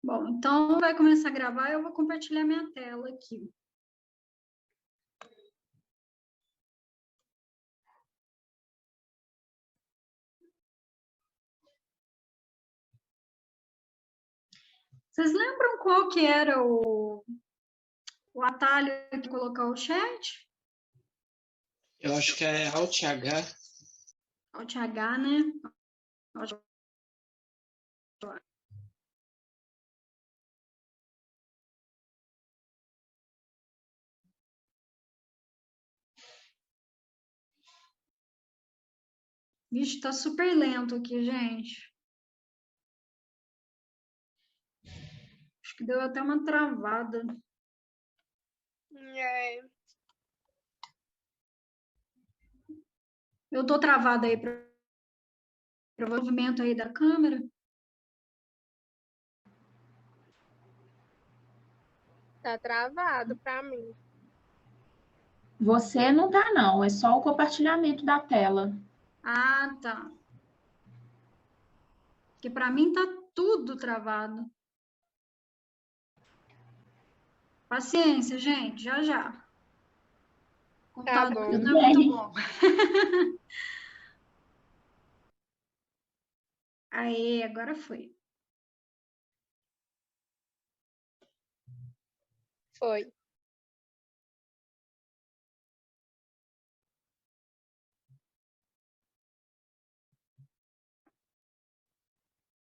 Bom, então vai começar a gravar, eu vou compartilhar minha tela aqui. Vocês lembram qual que era o atalho de colocar o chat? Eu acho que é Alt H. Alt H, né? Vixe, tá super lento aqui, gente. Acho que deu até uma travada. É. Eu tô travada aí para o movimento aí da câmera. Tá travado para mim. Você não tá, não. É só o compartilhamento da tela. Ah, tá. Porque para mim tá tudo travado. Paciência, gente, já já. O Tá computador bom. não é muito bom. Aí, agora foi. Foi.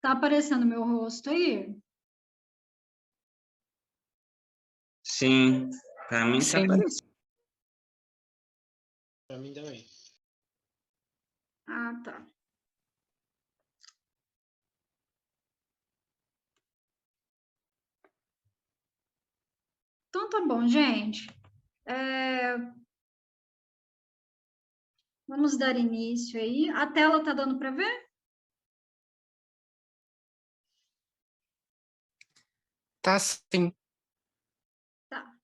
Tá aparecendo meu rosto aí? Sim, para mim tá aparecendo. Para mim também. Ah, tá. Então tá bom, gente. Vamos dar início aí. A tela tá dando para ver? Tá sim. Tá.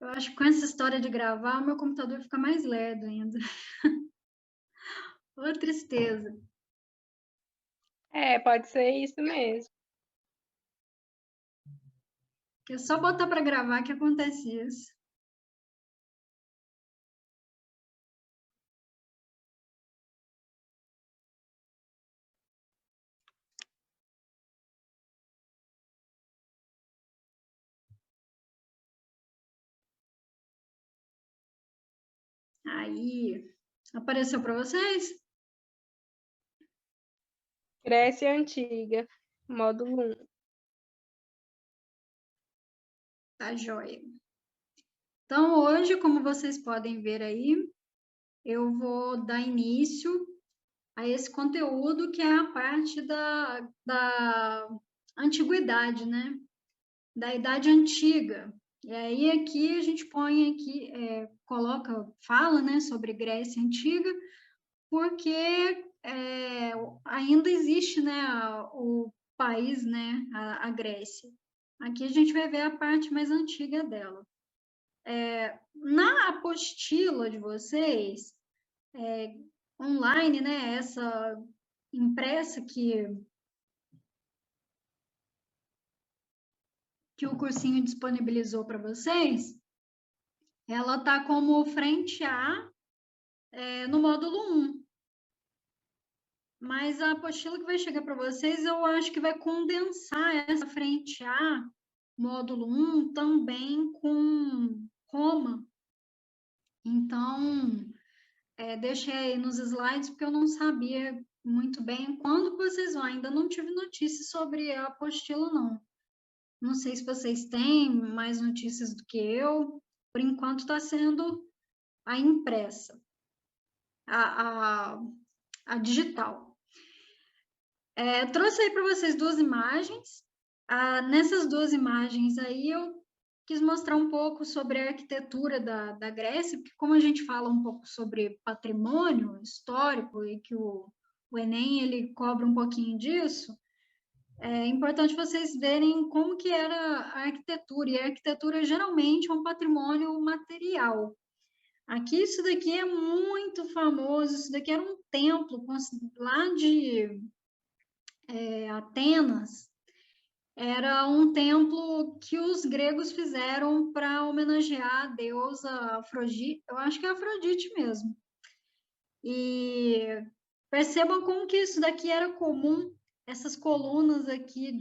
Eu acho que com essa história de gravar, o meu computador fica mais lerdo ainda. Ô, tristeza. É, pode ser isso mesmo. Que é só botar para gravar que acontece isso. Aí, apareceu para vocês? Grécia Antiga, módulo 1. Tá joia. Então, hoje, como vocês podem ver aí, eu vou dar início a esse conteúdo que é a parte da antiguidade, né? Da Idade Antiga. E aí aqui a gente põe aqui, fala, né, sobre Grécia Antiga, porque ainda existe, né, o país, né, a Grécia. Aqui a gente vai ver a parte mais antiga dela. Na apostila de vocês, online, né, essa impressa que o cursinho disponibilizou para vocês, ela está como frente A no módulo 1. Mas a apostila que vai chegar para vocês, eu acho que vai condensar essa frente A, módulo 1, também com Roma. Então, deixei aí nos slides, porque eu não sabia muito bem quando vocês vão. Ainda não tive notícias sobre a apostila, não. Não sei se vocês têm mais notícias do que eu. Por enquanto, está sendo a impressa, a digital. Trouxe aí para vocês duas imagens. Nessas duas imagens aí, eu quis mostrar um pouco sobre a arquitetura da Grécia, porque como a gente fala um pouco sobre patrimônio histórico e que o o Enem ele cobra um pouquinho disso, é importante vocês verem como que era a arquitetura, e a arquitetura geralmente é um patrimônio material. Aqui, isso daqui é muito famoso, isso daqui era um templo lá de Atenas, era um templo que os gregos fizeram para homenagear a deusa Afrodite, eu acho que é Afrodite mesmo. E percebam como que isso daqui era comum, essas colunas aqui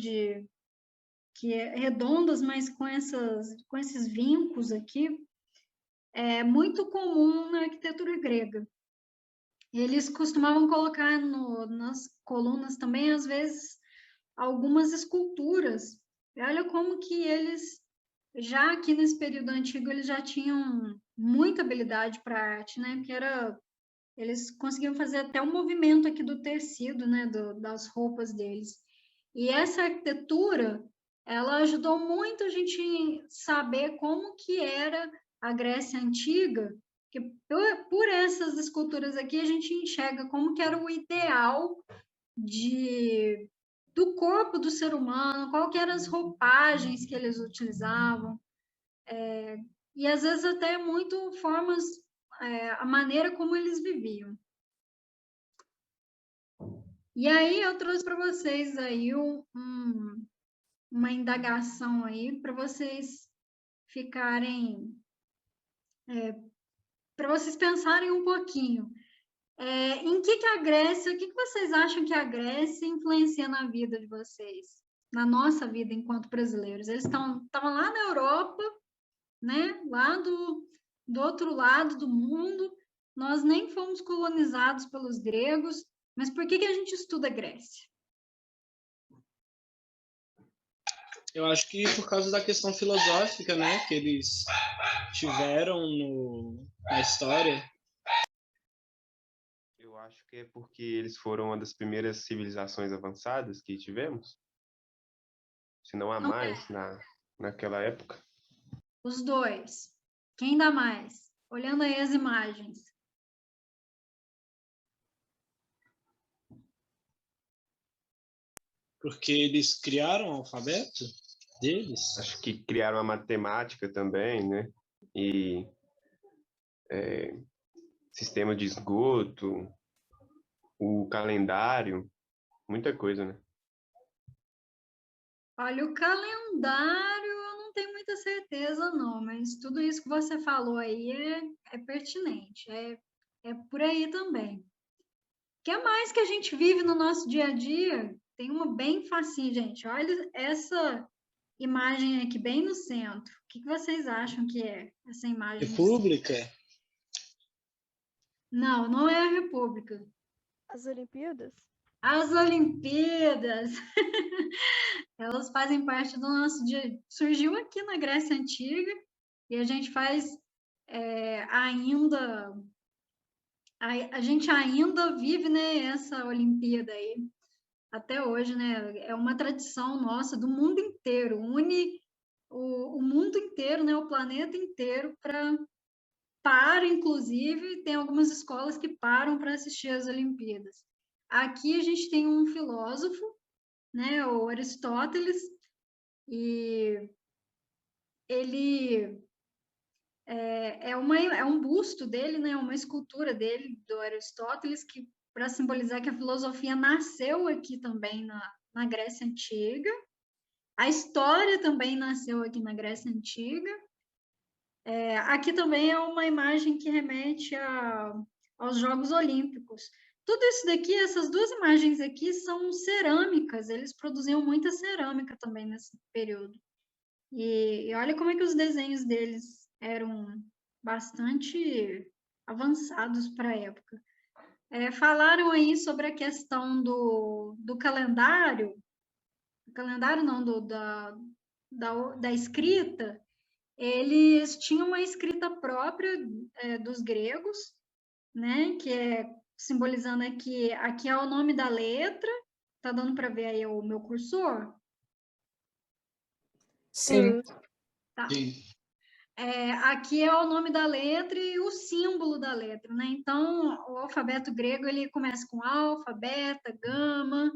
redondas, mas com esses vincos aqui, é muito comum na arquitetura grega. Eles costumavam colocar nas colunas também, às vezes, algumas esculturas. E olha como que eles, já aqui nesse período antigo, eles já tinham muita habilidade para arte, né? Porque eles conseguiam fazer até o movimento aqui do tecido, né? Das roupas deles. E essa arquitetura, ela ajudou muito a gente saber como que era a Grécia Antiga, que por essas esculturas aqui a gente enxerga como que era o ideal do corpo do ser humano, qual que eram as roupagens que eles utilizavam, e às vezes até muito formas, a maneira como eles viviam. E aí eu trouxe para vocês aí uma indagação aí para vocês ficarem, para vocês pensarem um pouquinho. Em que a Grécia, o que vocês acham que a Grécia influencia na vida de vocês? Na nossa vida enquanto brasileiros? Eles estavam lá na Europa, né? Lá do outro lado do mundo. Nós nem fomos colonizados pelos gregos, mas por que a gente estuda a Grécia? Eu acho que por causa da questão filosófica, né, que eles tiveram na história. Eu acho que é porque eles foram uma das primeiras civilizações avançadas que tivemos, se não há mais naquela época. Os dois. Quem dá mais? Olhando aí as imagens. Porque eles criaram o alfabeto deles. Acho que criaram a matemática também, né? E sistema de esgoto, o calendário, muita coisa, né? Olha, o calendário eu não tenho muita certeza, não, mas tudo isso que você falou aí é pertinente, é por aí também. O que mais que a gente vive no nosso dia a dia? Tem uma bem facinho, gente. Olha essa imagem aqui, bem no centro. O que vocês acham que é essa imagem? República? Não, não é a República. As Olimpíadas? As Olimpíadas! Elas fazem parte do nosso dia. Surgiu aqui na Grécia Antiga e a gente faz ainda. A gente ainda vive, né, essa Olimpíada aí até hoje, né? É uma tradição nossa do mundo inteiro, une o mundo inteiro, né, o planeta inteiro para, inclusive, tem algumas escolas que param para assistir as Olimpíadas. Aqui a gente tem um filósofo, né, o Aristóteles, e ele é um busto dele, né, uma escultura dele, do Aristóteles, que para simbolizar que a filosofia nasceu aqui também na Grécia Antiga. A história também nasceu aqui na Grécia Antiga. Aqui também é uma imagem que remete aos Jogos Olímpicos. Tudo isso daqui, essas duas imagens aqui são cerâmicas, eles produziam muita cerâmica também nesse período. E olha como é que os desenhos deles eram bastante avançados para a época. Falaram aí sobre a questão do calendário não, da escrita. Eles tinham uma escrita própria dos gregos, né, que é simbolizando aqui é o nome da letra. Tá dando para ver aí o meu cursor? Sim. Tá. Sim. aqui é o nome da letra e o símbolo da letra, né? Então, o alfabeto grego, ele começa com alfa, beta, gama,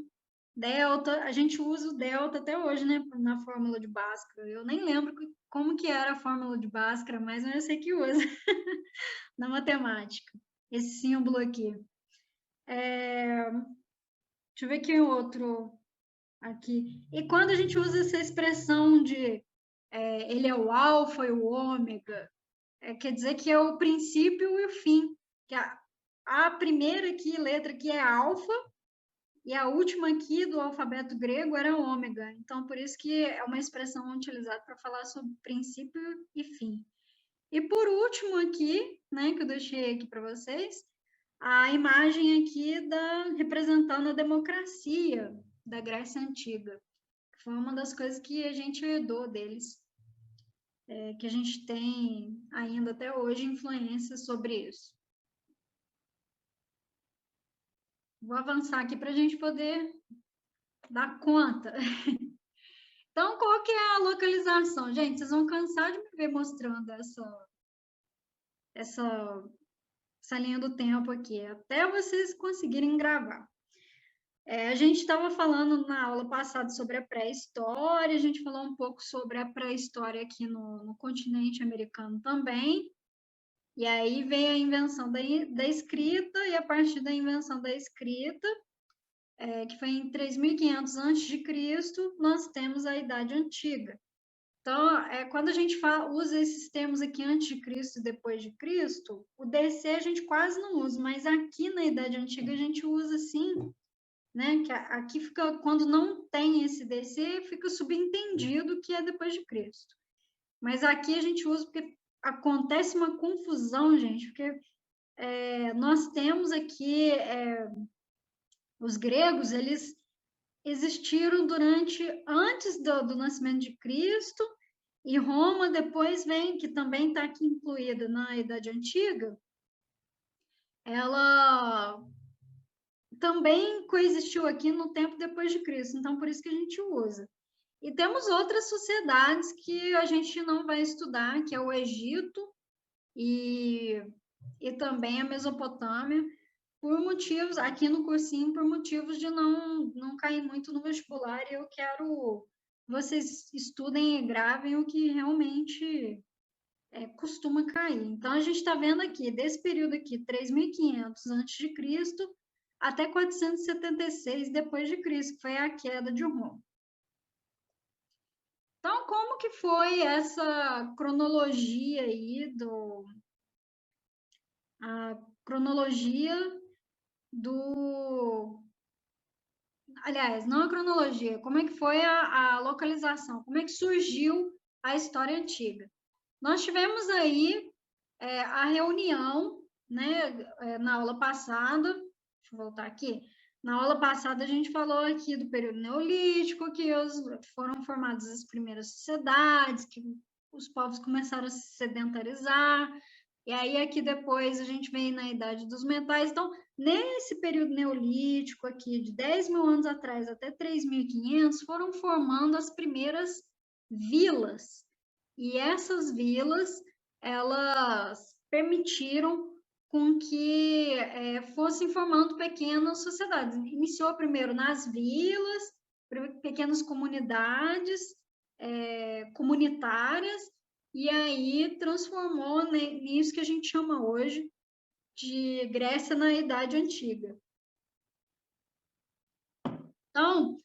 delta. A gente usa o delta até hoje, né? Na fórmula de Bhaskara. Eu nem lembro como que era a fórmula de Bhaskara, mas eu sei que usa na matemática. Esse símbolo aqui. Deixa eu ver que outro aqui. E quando a gente usa essa expressão de ele é o alfa e o ômega, quer dizer que é o princípio e o fim. Que a primeira aqui, letra aqui é alfa, e a última aqui do alfabeto grego era ômega. Então, por isso que é uma expressão utilizada para falar sobre princípio e fim. E por último aqui, né, que eu deixei aqui para vocês, a imagem aqui representando a democracia da Grécia Antiga. Foi uma das coisas que a gente herdou deles, que a gente tem ainda até hoje influência sobre isso. Vou avançar aqui para a gente poder dar conta. Então, qual que é a localização? Gente, vocês vão cansar de me ver mostrando essa linha do tempo aqui, até vocês conseguirem gravar. A gente estava falando na aula passada sobre a pré-história, a gente falou um pouco sobre a pré-história aqui no continente americano também, e aí veio a invenção da escrita, e a partir da invenção da escrita, que foi em 3.500 a.C., nós temos a Idade Antiga. Então, quando a gente usa esses termos aqui, antes de Cristo e depois de Cristo, o DC a gente quase não usa, mas aqui na Idade Antiga a gente usa sim, né? Que aqui fica, quando não tem esse DC, fica subentendido que é depois de Cristo. Mas aqui a gente usa porque acontece uma confusão, gente, porque nós temos aqui os gregos, eles existiram antes do nascimento de Cristo, e Roma depois vem, que também está aqui incluída na Idade Antiga, ela também coexistiu aqui no tempo depois de Cristo, então por isso que a gente usa. E temos outras sociedades que a gente não vai estudar, que é o Egito e também a Mesopotâmia, por motivos, aqui no cursinho, por motivos de não cair muito no vestibular, e eu quero que vocês estudem e gravem o que realmente costuma cair. Então, a gente está vendo aqui, desse período aqui, 3.500 a.C., até 476 depois de Cristo, que foi a queda de Roma. Então, como que foi essa cronologia aí a cronologia aliás, não a cronologia, como é que foi a localização, como é que surgiu a história antiga. Nós tivemos aí a reunião, né, na aula passada, deixa eu voltar aqui, na aula passada a gente falou aqui do período neolítico, que foram formadas as primeiras sociedades, que os povos começaram a se sedentarizar, e aí aqui depois a gente vem na Idade dos Metais. Então, nesse período neolítico aqui, de 10.000 anos atrás até 3.500, foram formando as primeiras vilas. E essas vilas, elas permitiram com que fossem formando pequenas sociedades. Iniciou primeiro nas vilas, pequenas comunidades comunitárias, e aí transformou nisso que a gente chama hoje de Grécia na Idade Antiga. Então,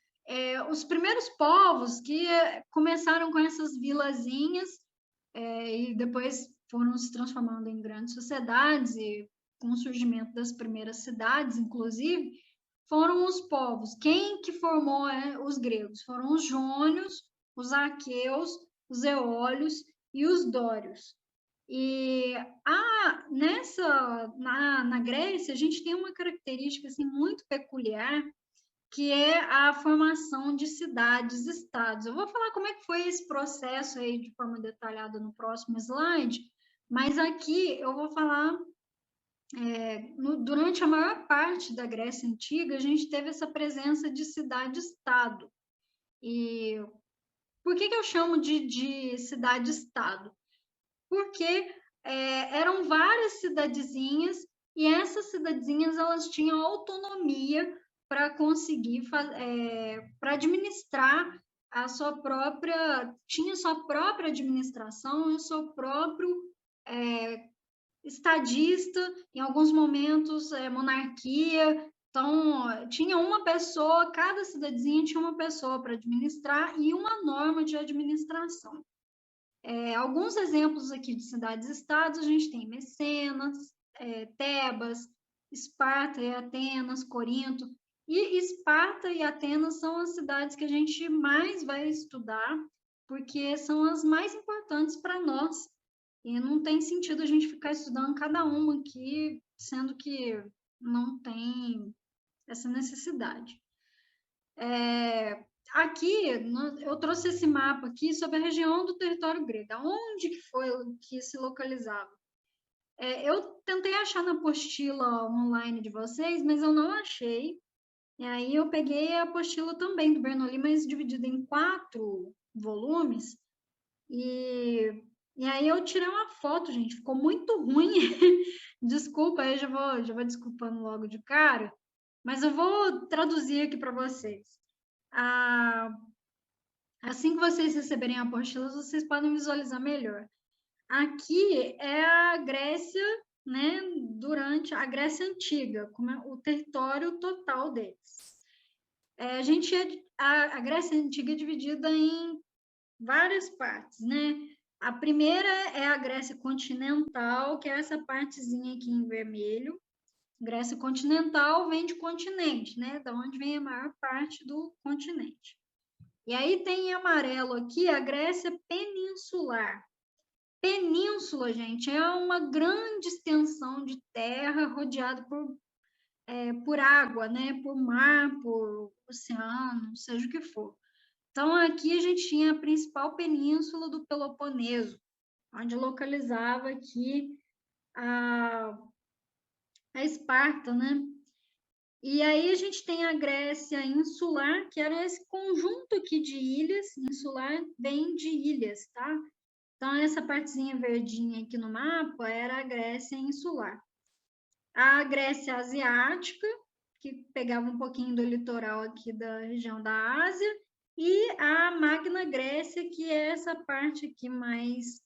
os primeiros povos que começaram com essas vilazinhas e depois foram se transformando em grandes sociedades, e com o surgimento das primeiras cidades, inclusive, foram os povos. Quem que formou os gregos? Foram os jônios, os aqueus, os eólios e os dórios. E na Grécia, a gente tem uma característica assim, muito peculiar, que é a formação de cidades-estados. Eu vou falar como é que foi esse processo aí de forma detalhada no próximo slide, mas aqui eu vou falar, durante a maior parte da Grécia Antiga, a gente teve essa presença de cidade-estado. E por que eu chamo de cidade-estado? porque eram várias cidadezinhas, e essas cidadezinhas elas tinham autonomia para conseguir para administrar tinha sua própria administração e o seu próprio estadista, em alguns momentos monarquia. Então, tinha uma pessoa, cada cidadezinha tinha uma pessoa para administrar e uma norma de administração. Alguns exemplos aqui de cidades-estados, a gente tem Mecenas, Tebas, Esparta e Atenas, Corinto. E Esparta e Atenas são as cidades que a gente mais vai estudar, porque são as mais importantes para nós. E não tem sentido a gente ficar estudando cada uma aqui, sendo que não tem essa necessidade. Aqui, eu trouxe esse mapa aqui sobre a região do território grego, onde que foi que se localizava. Eu tentei achar na apostila online de vocês, mas eu não achei. E aí eu peguei a apostila também do Bernoulli, mas dividida em 4 volumes. E aí eu tirei uma foto, gente, ficou muito ruim. Desculpa, aí já vou desculpando logo de cara, mas eu vou traduzir aqui para vocês. Assim que vocês receberem a apostila, vocês podem visualizar melhor. Aqui é a Grécia, né, durante a Grécia Antiga, como é o território total deles. A Grécia Antiga é dividida em várias partes, né? A primeira é a Grécia continental, que é essa partezinha aqui em vermelho. Grécia continental vem de continente, né? Da onde vem a maior parte do continente. E aí tem em amarelo aqui a Grécia peninsular. Península, gente, é uma grande extensão de terra rodeada por água, né? Por mar, por oceano, seja o que for. Então, aqui a gente tinha a principal península do Peloponeso, onde localizava aqui a Esparta, né? E aí a gente tem a Grécia insular, que era esse conjunto aqui de ilhas. Insular vem de ilhas, tá? Então, essa partezinha verdinha aqui no mapa era a Grécia insular. A Grécia asiática, que pegava um pouquinho do litoral aqui da região da Ásia, e a Magna Grécia, que é essa parte aqui mais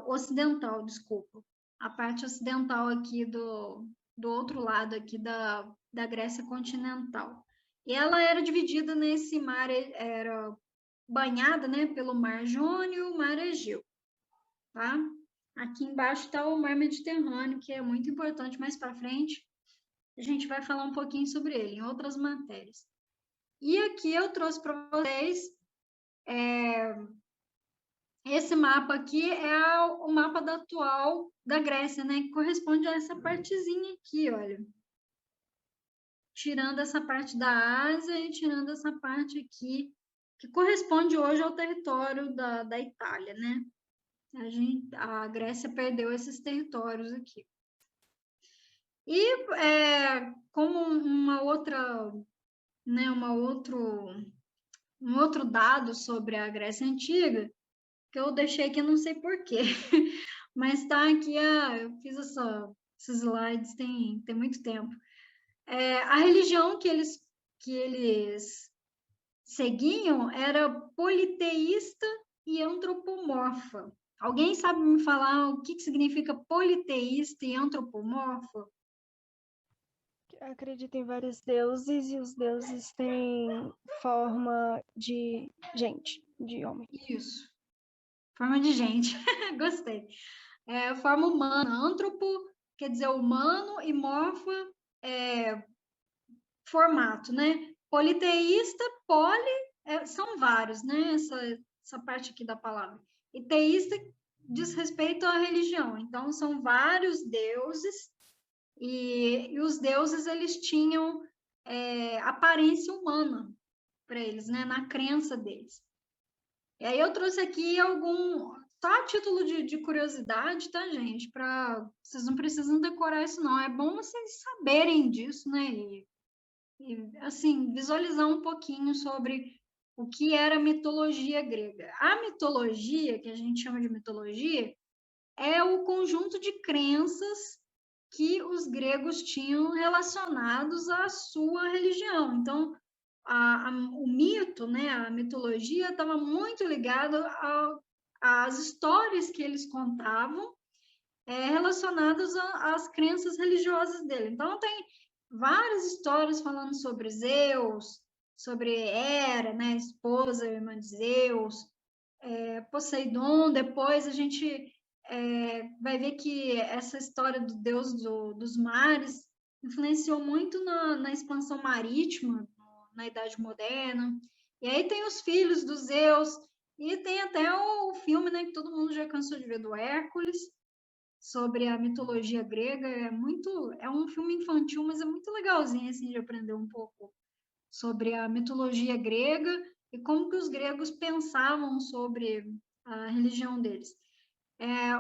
ocidental, desculpa. A parte ocidental aqui do outro lado aqui da Grécia continental. E ela era dividida nesse mar, era banhada, né, pelo Mar Jônio e o Mar Egeu, tá? Aqui embaixo está o Mar Mediterrâneo, que é muito importante. Mais para frente, a gente vai falar um pouquinho sobre ele, em outras matérias. E aqui eu trouxe para vocês esse mapa aqui é o mapa atual da Grécia, né? Que corresponde a essa partezinha aqui, olha. Tirando essa parte da Ásia e tirando essa parte aqui, que corresponde hoje ao território da Itália, né? A Grécia perdeu esses territórios aqui. E como um outro dado sobre a Grécia Antiga, que eu deixei aqui, não sei porquê, mas está aqui, eu fiz esses slides tem muito tempo. A religião que eles seguiam era politeísta e antropomorfa. Alguém sabe me falar o que significa politeísta e antropomorfa? Acredita em vários deuses e os deuses têm forma de gente, de homem. Isso. Forma de gente. Gostei. Forma humana. Antropo quer dizer humano e morfa formato, né? Politeísta, são vários, né? Essa parte aqui da palavra. E teísta diz respeito à religião. Então, são vários deuses e os deuses, eles tinham aparência humana para eles, né? Na crença deles. E aí eu trouxe aqui só a título de curiosidade, tá, gente? Vocês não precisam decorar isso, não. É bom vocês saberem disso, né? E assim, visualizar um pouquinho sobre o que era a mitologia grega. A mitologia, que a gente chama de mitologia, é o conjunto de crenças que os gregos tinham relacionados à sua religião. Então, o mito, né, a mitologia, estava muito ligado às histórias que eles contavam relacionadas às crenças religiosas dele. Então, tem várias histórias falando sobre Zeus, sobre Hera, né, esposa, irmã de Zeus, Poseidon. Depois a gente vai ver que essa história do deus dos mares influenciou muito na expansão marítima, na Idade Moderna. E aí tem os filhos dos Zeus, e tem até o filme, né, que todo mundo já cansou de ver, do Hércules, sobre a mitologia grega. É um filme infantil, mas é muito legalzinho, assim, de aprender um pouco sobre a mitologia grega e como que os gregos pensavam sobre a religião deles.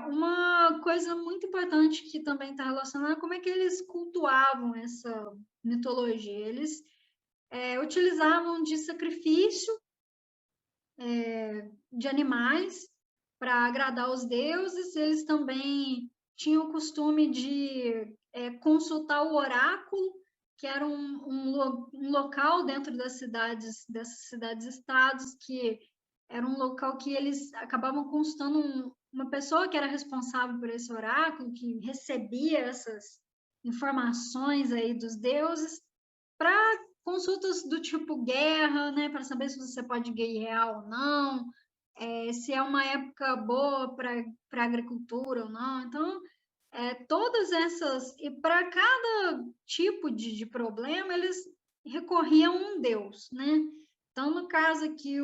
Uma coisa muito importante que também está relacionada é como é que eles cultuavam essa mitologia. Eles utilizavam de sacrifício de animais para agradar os deuses. Eles também tinham o costume de consultar o oráculo, que era um local dentro das cidades-estados, que era um local que eles acabavam consultando uma pessoa que era responsável por esse oráculo, que recebia essas informações aí dos deuses, para consultas do tipo guerra, né, para saber se você pode guerrear ou não, se é uma época boa para agricultura ou não. Então, todas essas, e para cada tipo de problema, eles recorriam a um deus, né? Então, no caso aqui,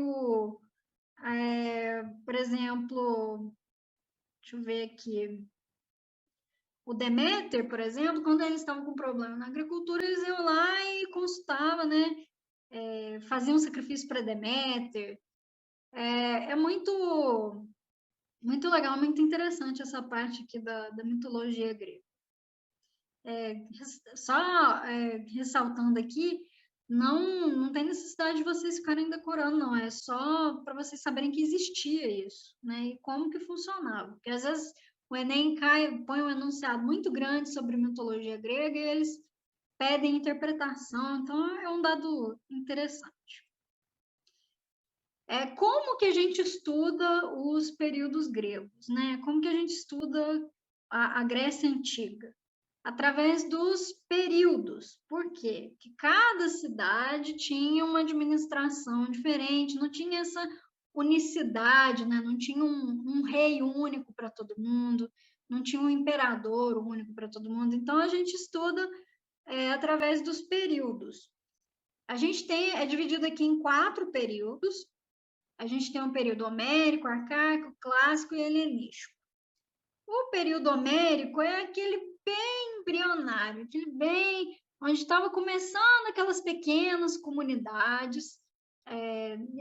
por exemplo, deixa eu ver aqui, o Deméter, por exemplo, quando eles estavam com problema na agricultura, eles iam lá e consultavam, né? Faziam um sacrifício para Deméter. É muito legal, muito interessante essa parte aqui da mitologia grega. Só ressaltando aqui, não tem necessidade de vocês ficarem decorando, não. É só para vocês saberem que existia isso, né? E como que funcionava. Porque às vezes o Enem põe um enunciado muito grande sobre mitologia grega e eles pedem interpretação. Então, é um dado interessante. Como que a gente estuda os períodos gregos, né? Como que a gente estuda a Grécia Antiga? Através dos períodos. Por quê? Porque cada cidade tinha uma administração diferente, não tinha essa unicidade, né? Não tinha um rei único para todo mundo, não tinha um imperador único para todo mundo. Então, a gente estuda através dos períodos. A gente é dividido aqui em 4 períodos. A gente tem um período homérico, arcaico, clássico e helenístico. O período homérico é aquele bem embrionário, aquele bem onde estava começando aquelas pequenas comunidades,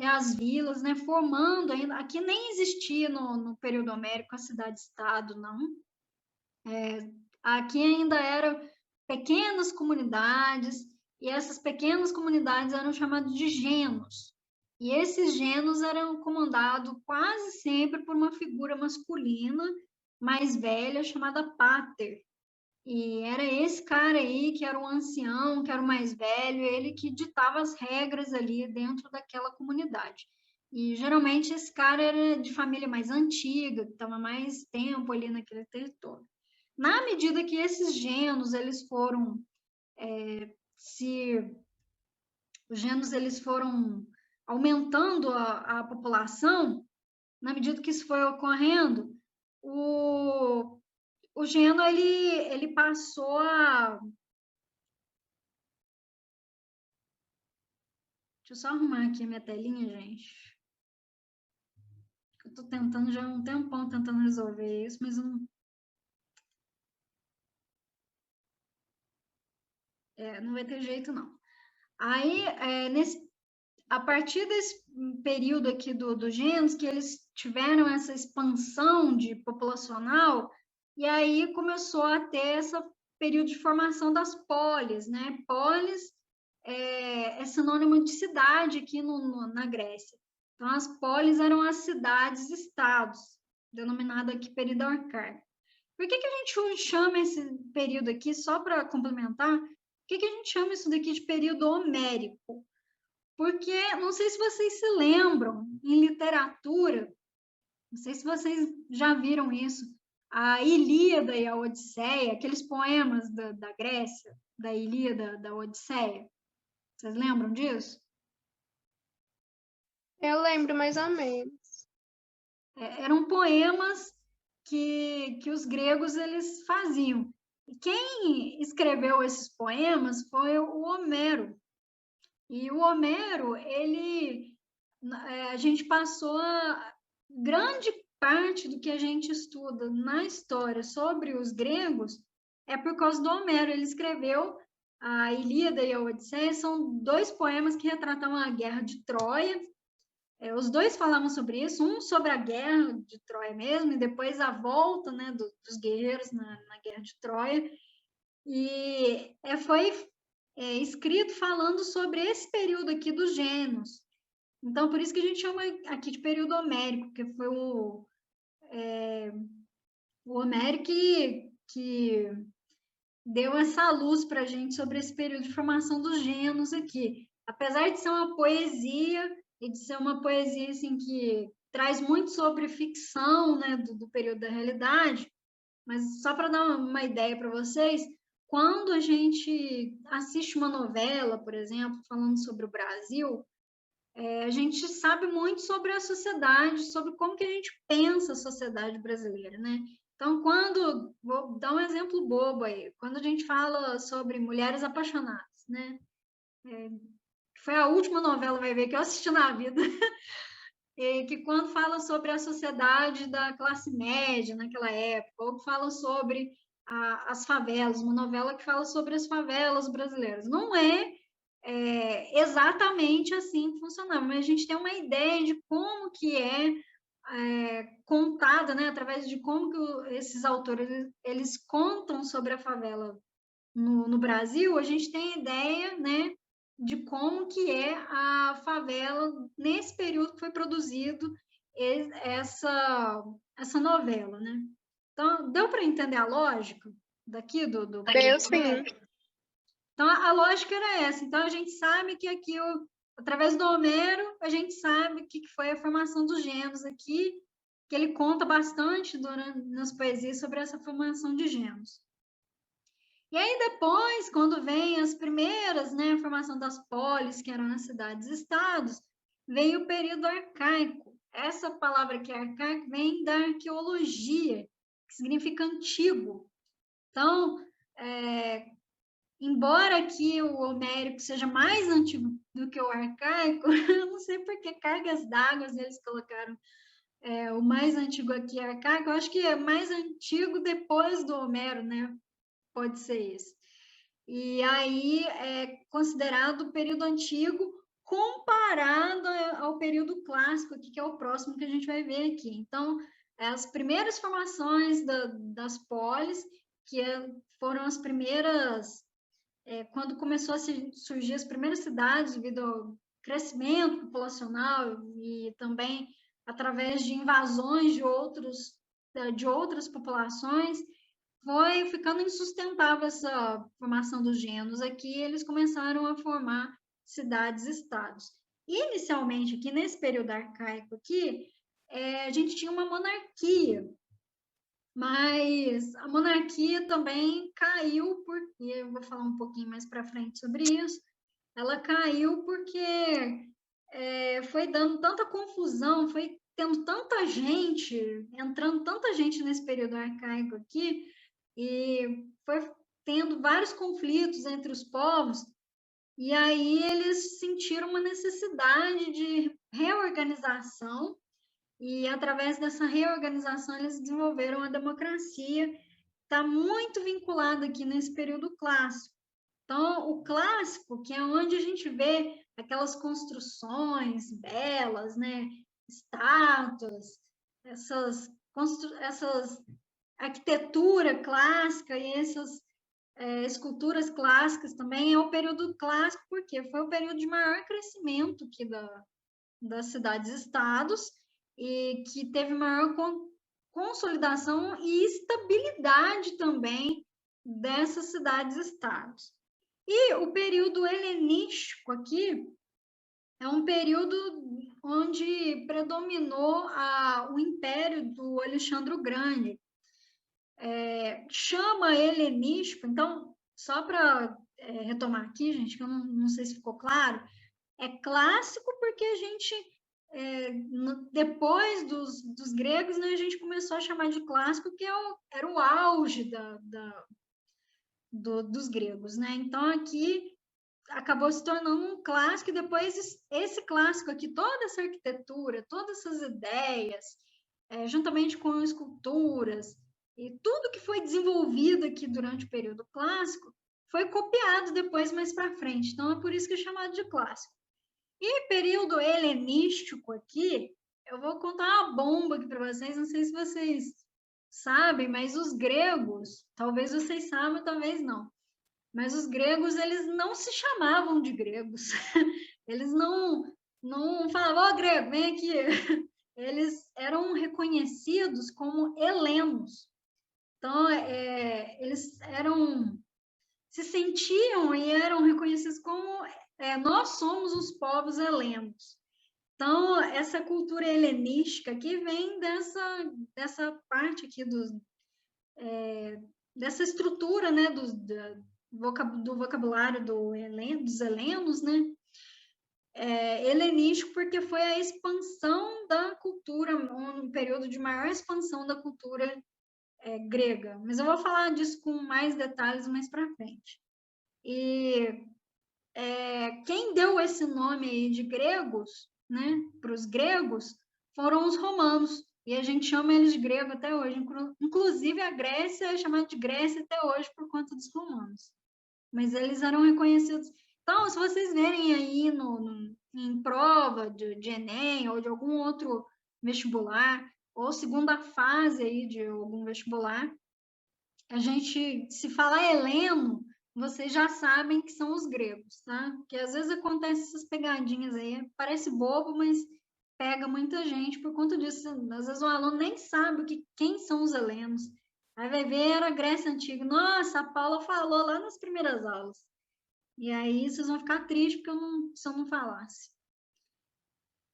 as vilas, né, formando ainda. Aqui nem existia no período homérico a cidade-estado, não. Aqui ainda eram pequenas comunidades, e essas pequenas comunidades eram chamadas de genos. E esses genos eram comandados quase sempre por uma figura masculina mais velha, chamada pater. E era esse cara aí, que era o ancião, que era o mais velho, ele que ditava as regras ali dentro daquela comunidade. E geralmente esse cara era de família mais antiga, que estava mais tempo ali naquele território. Na medida que esses genos eles foram aumentando a população, na medida que isso foi ocorrendo, o geno ele passou a... Deixa eu só arrumar aqui a minha telinha, gente. Eu estou tentando já há um tempão tentando resolver isso, mas não vai ter jeito, não. Aí, a partir desse período aqui do genos, que eles tiveram essa expansão de populacional, e aí começou a ter esse período de formação das polis, né? Polis é sinônimo de cidade aqui na Grécia. Então, as polis eram as cidades-estados, denominado aqui período arcaico. Por que a gente chama esse período aqui, só para complementar, por que a gente chama isso daqui de período homérico? Porque, não sei se vocês se lembram, em literatura, não sei se vocês já viram isso, a Ilíada e a Odisseia, aqueles poemas da Grécia, da Ilíada, da Odisseia. Vocês lembram disso? Eu lembro mais ou menos. Eram poemas que os gregos eles faziam. E quem escreveu esses poemas foi o Homero. E o Homero, a gente passou grande parte do que a gente estuda na história sobre os gregos é por causa do Homero. Ele escreveu a Ilíada e a Odisseia, são 2 poemas que retratam a guerra de Troia. Os 2 falavam sobre isso, um sobre a guerra de Troia mesmo, e depois a volta, né, dos guerreiros na guerra de Troia. E foi escrito falando sobre esse período aqui dos gênios. Então, por isso que a gente chama aqui de período homérico, porque foi o Homero que deu essa luz para a gente sobre esse período de formação dos gênios aqui. Apesar de ser uma poesia, e de ser uma poesia assim, que traz muito sobre ficção, né, do período da realidade, mas só para dar uma ideia para vocês, quando a gente assiste uma novela, por exemplo, falando sobre o Brasil, a gente sabe muito sobre a sociedade, sobre como que a gente pensa a sociedade brasileira, né? Então, vou dar um exemplo bobo aí, quando a gente fala sobre Mulheres Apaixonadas, né? Foi a última novela, vai ver, que eu assisti na vida, que quando fala sobre a sociedade da classe média naquela época, ou fala sobre as favelas, uma novela que fala sobre as favelas brasileiras. Não é exatamente assim que funcionava, mas a gente tem uma ideia de como que é contada, né, através de como que esses autores eles contam sobre a favela no Brasil, a gente tem ideia, né, de como que é a favela nesse período que foi produzido essa novela, né? Então, deu para entender a lógica daqui do Deu sim. Então, a lógica era essa. Então, a gente sabe que aqui, através do Homero, a gente sabe o que foi a formação dos gêmeos aqui, que ele conta bastante nas poesias sobre essa formação de gêmeos. E aí, depois, quando vem as primeiras, né, a formação das polis, que eram as cidades-estados, veio o período arcaico. Essa palavra que é arcaico vem da arqueologia, que significa antigo. Então, embora aqui o homérico seja mais antigo do que o arcaico, eu não sei por que cargas d'água eles colocaram o mais antigo aqui arcaico, eu acho que é mais antigo depois do Homero, né? Pode ser isso. E aí é considerado o período antigo comparado ao período clássico, aqui, que é o próximo que a gente vai ver aqui. Então, as primeiras formações das polis, que foram as primeiras, quando começou a surgir as primeiras cidades devido ao crescimento populacional e também através de invasões de outras populações, foi ficando insustentável essa formação dos gêneros aqui, eles começaram a formar cidades-estados. Inicialmente, aqui nesse período arcaico aqui, a gente tinha uma monarquia, mas a monarquia também caiu, porque eu vou falar um pouquinho mais para frente sobre isso, ela caiu porque foi dando tanta confusão, foi tendo tanta gente, entrando tanta gente nesse período arcaico aqui, e foi tendo vários conflitos entre os povos, e aí eles sentiram uma necessidade de reorganização, e através dessa reorganização eles desenvolveram a democracia, está muito vinculada aqui nesse período clássico. Então, o clássico, que é onde a gente vê aquelas construções belas, né, estátuas, essas arquitetura clássica e esculturas clássicas também, é o período clássico, porque foi o período de maior crescimento aqui das cidades-estados e que teve maior consolidação e estabilidade também dessas cidades-estados. E o período helenístico aqui é um período onde predominou o império do Alexandre o Grande. Chama helenístico, então, só para retomar aqui, gente, que eu não sei se ficou claro, é clássico porque a gente, depois dos gregos, né, a gente começou a chamar de clássico, que era o auge dos gregos, né? Então, aqui acabou se tornando um clássico, e depois esse clássico aqui, toda essa arquitetura, todas essas ideias, juntamente com esculturas, e tudo que foi desenvolvido aqui durante o período clássico, foi copiado depois mais para frente. Então, é por isso que é chamado de clássico. E período helenístico aqui, eu vou contar uma bomba aqui para vocês, não sei se vocês sabem, mas os gregos, talvez vocês saibam, talvez não, mas os gregos, eles não se chamavam de gregos. Eles não falavam, grego, vem aqui. Eles eram reconhecidos como helenos. Então, eles se sentiam e eram reconhecidos como nós somos os povos helenos. Então, essa cultura helenística aqui vem dessa parte aqui dessa estrutura, né, do vocabulário dos helenos, né? Helenístico porque foi a expansão da cultura, um período de maior expansão da cultura grega. Mas eu vou falar disso com mais detalhes mais para frente. E quem deu esse nome aí de gregos, né, para os gregos, foram os romanos. E a gente chama eles de grego até hoje. Inclusive, a Grécia é chamada de Grécia até hoje por conta dos romanos. Mas eles eram reconhecidos. Então, se vocês verem aí em prova de Enem ou de algum outro vestibular, ou segunda fase aí de algum vestibular, a gente, se falar heleno, vocês já sabem que são os gregos, tá? Porque às vezes acontecem essas pegadinhas aí, parece bobo, mas pega muita gente por conta disso. Às vezes o aluno nem sabe quem são os helenos. Aí vai ver, era a Grécia Antiga. Nossa, a Paula falou lá nas primeiras aulas. E aí vocês vão ficar tristes se eu não falasse.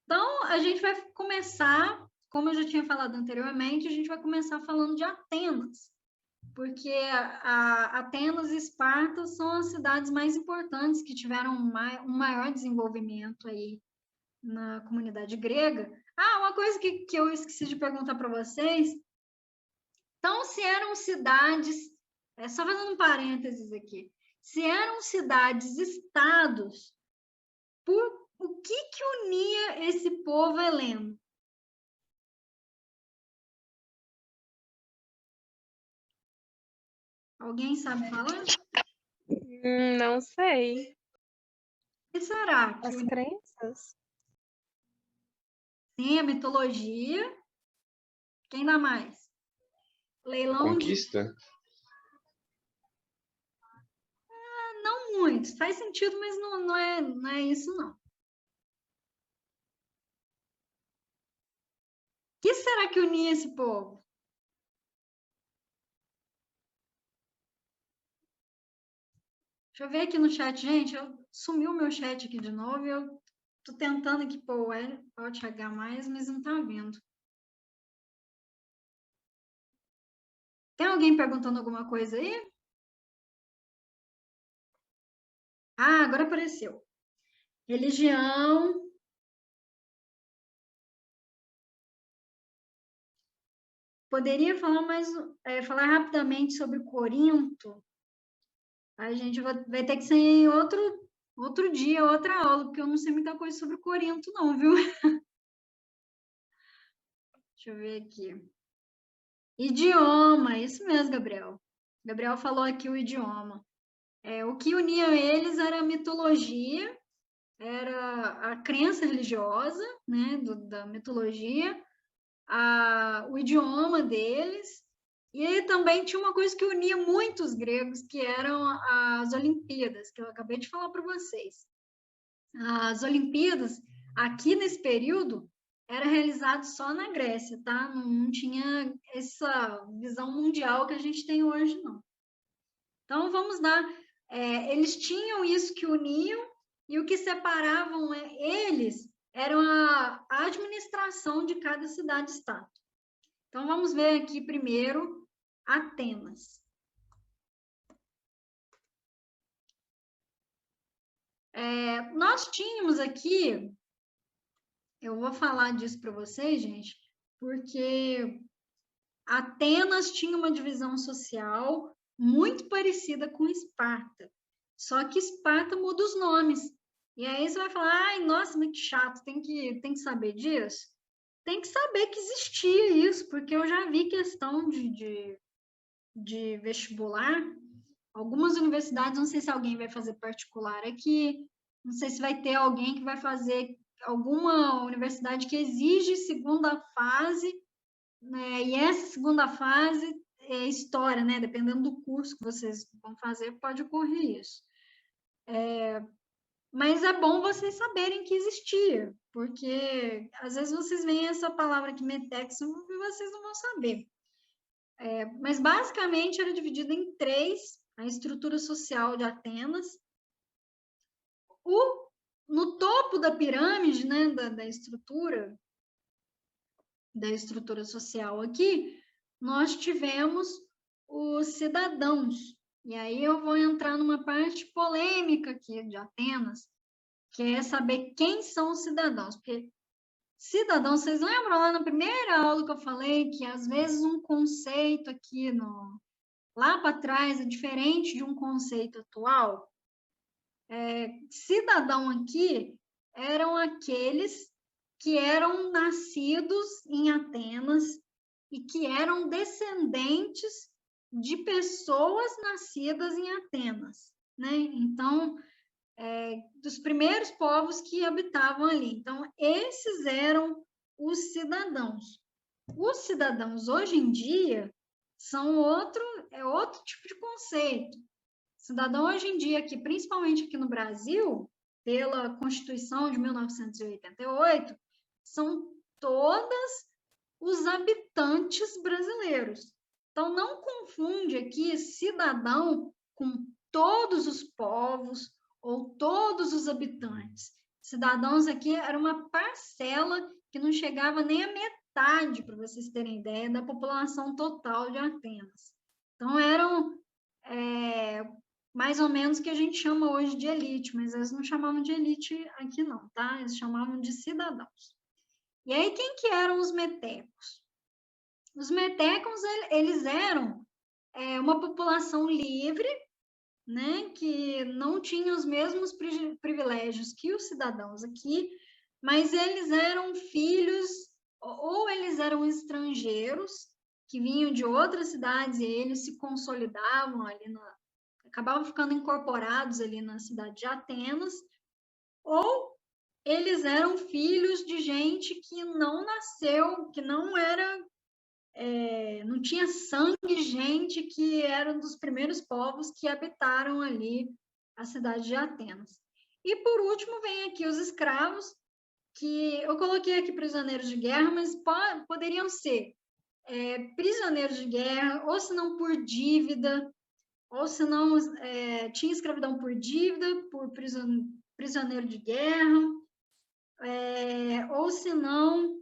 Então, a gente vai começar, como eu já tinha falado anteriormente, a gente vai começar falando de Atenas. Porque Atenas e Esparta são as cidades mais importantes que tiveram um maior desenvolvimento aí na comunidade grega. Uma coisa que eu esqueci de perguntar para vocês. Então, se eram cidades, só fazendo um parênteses aqui, se eram cidades-estados, o que unia esse povo heleno? Alguém sabe falar? Não sei. O que será? As crenças? Sim, a mitologia. Quem dá mais? Leilão Conquista? Não muito. Faz sentido, mas não é isso, não. O que será que unia esse povo? Deixa eu ver aqui no chat, gente. Sumiu o meu chat aqui de novo. Eu tô tentando aqui pôr o Alt H+, mas não tá vendo. Tem alguém perguntando alguma coisa aí? Agora apareceu. Religião. Poderia falar rapidamente sobre Corinto? A gente vai ter que ser em outro dia, outra aula, porque eu não sei muita coisa sobre Corinto, não, viu? Deixa eu ver aqui. Idioma, isso mesmo, Gabriel. Gabriel falou aqui o idioma. O que unia eles era a mitologia, era a crença religiosa, né, da mitologia, o idioma deles E aí também tinha uma coisa que unia muitos gregos, que eram as Olimpíadas, que eu acabei de falar para vocês. As Olimpíadas, aqui nesse período, era realizado só na Grécia, tá? Não tinha essa visão mundial que a gente tem hoje, não. Então, vamos dar... eles tinham isso que uniam, e o que separavam eles era a administração de cada cidade-estado. Então, vamos ver aqui primeiro Atenas. Nós tínhamos aqui, eu vou falar disso para vocês, gente, porque Atenas tinha uma divisão social muito parecida com Esparta, só que Esparta muda os nomes. E aí você vai falar, ai, nossa, mas que chato, tem que saber disso? Tem que saber que existia isso, porque eu já vi questão de vestibular. Algumas universidades, não sei se alguém vai fazer particular aqui, não sei se vai ter alguém que vai fazer alguma universidade que exige segunda fase, né? E essa segunda fase é história, né? Dependendo do curso que vocês vão fazer, pode ocorrer isso. Mas é bom vocês saberem que existia, porque às vezes vocês veem essa palavra aqui, metexo, e vocês não vão saber. Mas basicamente era dividido em 3, a estrutura social de Atenas. No topo da pirâmide, né, da estrutura social aqui, nós tivemos os cidadãos. E aí eu vou entrar numa parte polêmica aqui de Atenas, que é saber quem são os cidadãos. Porque cidadão, vocês lembram lá na primeira aula que eu falei que às vezes um conceito aqui lá para trás é diferente de um conceito atual? Cidadão aqui eram aqueles que eram nascidos em Atenas e que eram descendentes de pessoas nascidas em Atenas, né? Então, dos primeiros povos que habitavam ali. Então, esses eram os cidadãos. Os cidadãos, hoje em dia, são outro tipo de conceito. Cidadão, hoje em dia, aqui, principalmente aqui no Brasil, pela Constituição de 1988, são todos os habitantes brasileiros. Então, não confunde aqui cidadão com todos os povos ou todos os habitantes. Cidadãos aqui era uma parcela que não chegava nem a metade, para vocês terem ideia, da população total de Atenas. Então, eram mais ou menos o que a gente chama hoje de elite, mas eles não chamavam de elite aqui não, tá? Eles chamavam de cidadãos. E aí, quem que eram os metecos? Os metecos, eles eram uma população livre, né, que não tinha os mesmos privilégios que os cidadãos aqui, mas eles eram filhos, ou eles eram estrangeiros, que vinham de outras cidades e eles se consolidavam ali, acabavam ficando incorporados ali na cidade de Atenas, ou eles eram filhos de gente que não nasceu, que não era... não tinha sangue, gente que era dos primeiros povos que habitaram ali a cidade de Atenas. E, por último, vem aqui os escravos, que eu coloquei aqui prisioneiros de guerra, mas poderiam ser prisioneiros de guerra, ou se não por dívida, ou se não tinha escravidão por dívida, por prisioneiro de guerra, ou se não...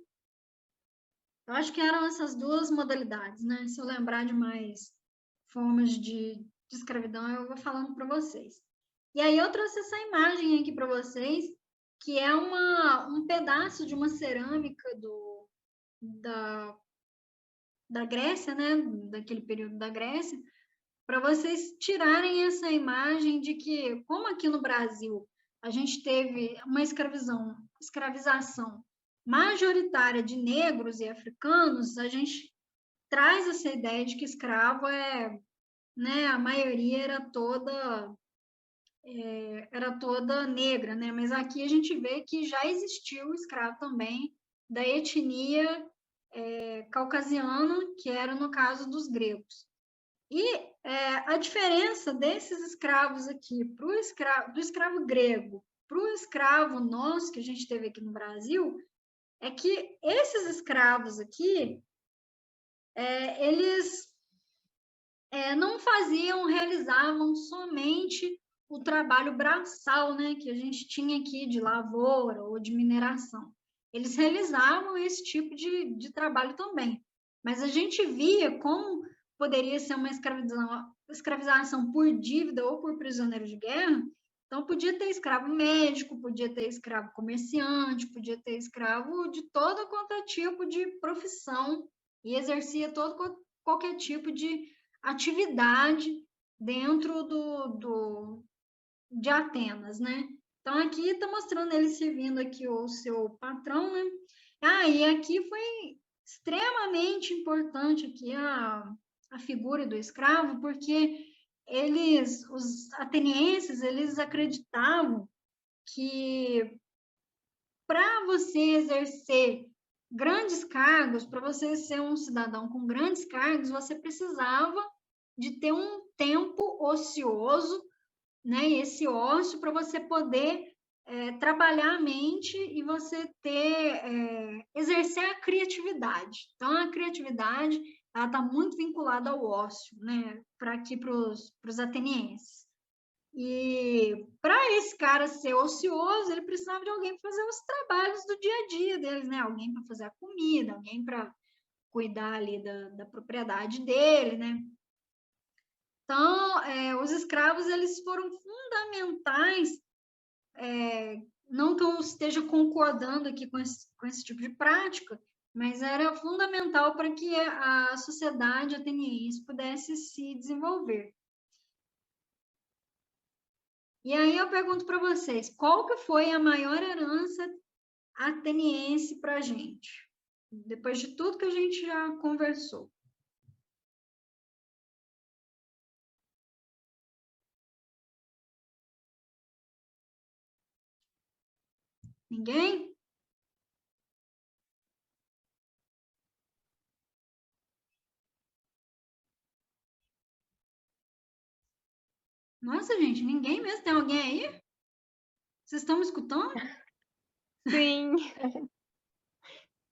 Eu acho que eram essas duas modalidades, né? Se eu lembrar de mais formas de escravidão, eu vou falando para vocês. E aí eu trouxe essa imagem aqui para vocês, que é um pedaço de uma cerâmica da Grécia, né? Daquele período da Grécia, para vocês tirarem essa imagem de que, como aqui no Brasil a gente teve uma escravização majoritária de negros e africanos, a gente traz essa ideia de que escravo né, a maioria era toda negra, né? Mas aqui a gente vê que já existiu o escravo também da etnia caucasiano, que era no caso dos gregos. E a diferença desses escravos aqui do escravo grego para o escravo nosso, que a gente teve aqui no Brasil, é que esses escravos aqui, eles não realizavam somente o trabalho braçal, né, que a gente tinha aqui de lavoura ou de mineração. Eles realizavam esse tipo de trabalho também. Mas a gente via como poderia ser uma escravização por dívida ou por prisioneiro de guerra. Então, podia ter escravo médico, podia ter escravo comerciante, podia ter escravo de todo quanto tipo de profissão e exercia qualquer tipo de atividade dentro de Atenas, né? Então, aqui está mostrando ele servindo aqui o seu patrão, né? E aqui foi extremamente importante aqui a figura do escravo, porque os atenienses, eles acreditavam que para você exercer grandes cargos, para você ser um cidadão com grandes cargos, você precisava de ter um tempo ocioso, né? Esse ócio para você poder trabalhar a mente e você exercer a criatividade. Então, a criatividade ela está muito vinculada ao ócio, né? Para os atenienses. E para esse cara ser ocioso, ele precisava de alguém para fazer os trabalhos do dia a dia deles, né? Alguém para fazer a comida, alguém para cuidar ali da propriedade dele, né? Então, os escravos, eles foram fundamentais, não que eu esteja concordando aqui com esse tipo de prática, mas era fundamental para que a sociedade ateniense pudesse se desenvolver. E aí eu pergunto para vocês, qual que foi a maior herança ateniense para a gente? Depois de tudo que a gente já conversou. Ninguém? Nossa, gente, ninguém mesmo? Tem alguém aí? Vocês estão me escutando? Sim.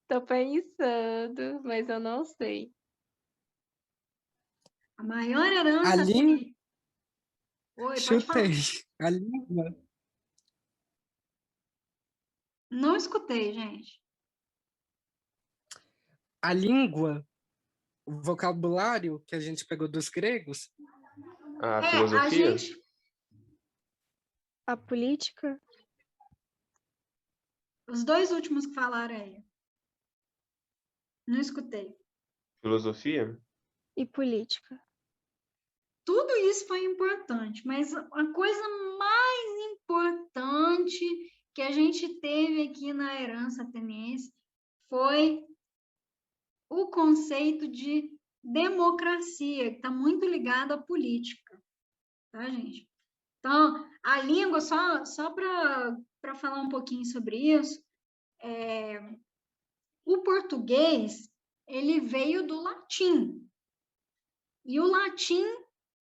Tô pensando, mas eu não sei. A maior herança A língua, ateniense. Oi, pode falar. chutei. A língua, Não escutei, gente. a língua, o vocabulário que a gente pegou dos gregos, A A filosofia? gente. A política, Os dois últimos que falaram aí. Não escutei. Filosofia? e política. Tudo isso foi importante, mas a coisa mais importante que a gente teve aqui na herança ateniense foi o conceito de democracia, que está muito ligado à política, tá, gente? Então, a língua, só para falar um pouquinho sobre isso, o português, ele veio do latim, e o latim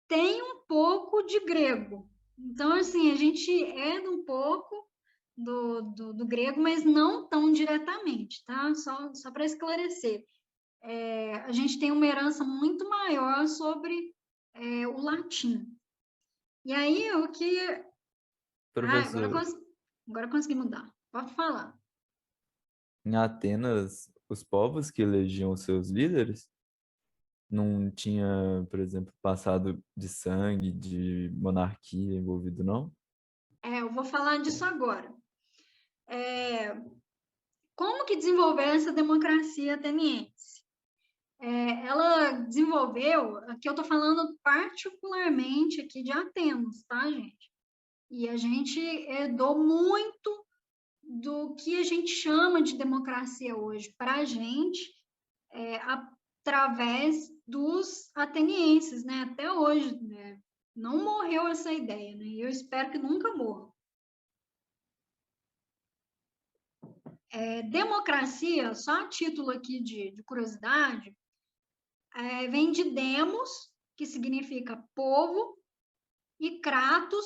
tem um pouco de grego. Então, assim, a gente herda um pouco do grego, mas não tão diretamente, tá? Só para esclarecer. A gente tem uma herança muito maior sobre o latim. E aí, o que... Professor, agora consegui mudar. Pode falar. em Atenas, os povos que elegiam seus líderes não tinha, por exemplo, passado de sangue, de monarquia envolvido, não? Eu vou falar disso agora. Como que desenvolveu essa democracia ateniense? Ela desenvolveu, aqui eu estou falando particularmente aqui de Atenas, tá, gente? E a gente herdou muito do que a gente chama de democracia hoje para a gente, através dos atenienses, né? Até hoje, né? Não morreu essa ideia, né? E eu espero que nunca morra. Democracia, só a título aqui de curiosidade, vem de demos, que significa povo, e kratos,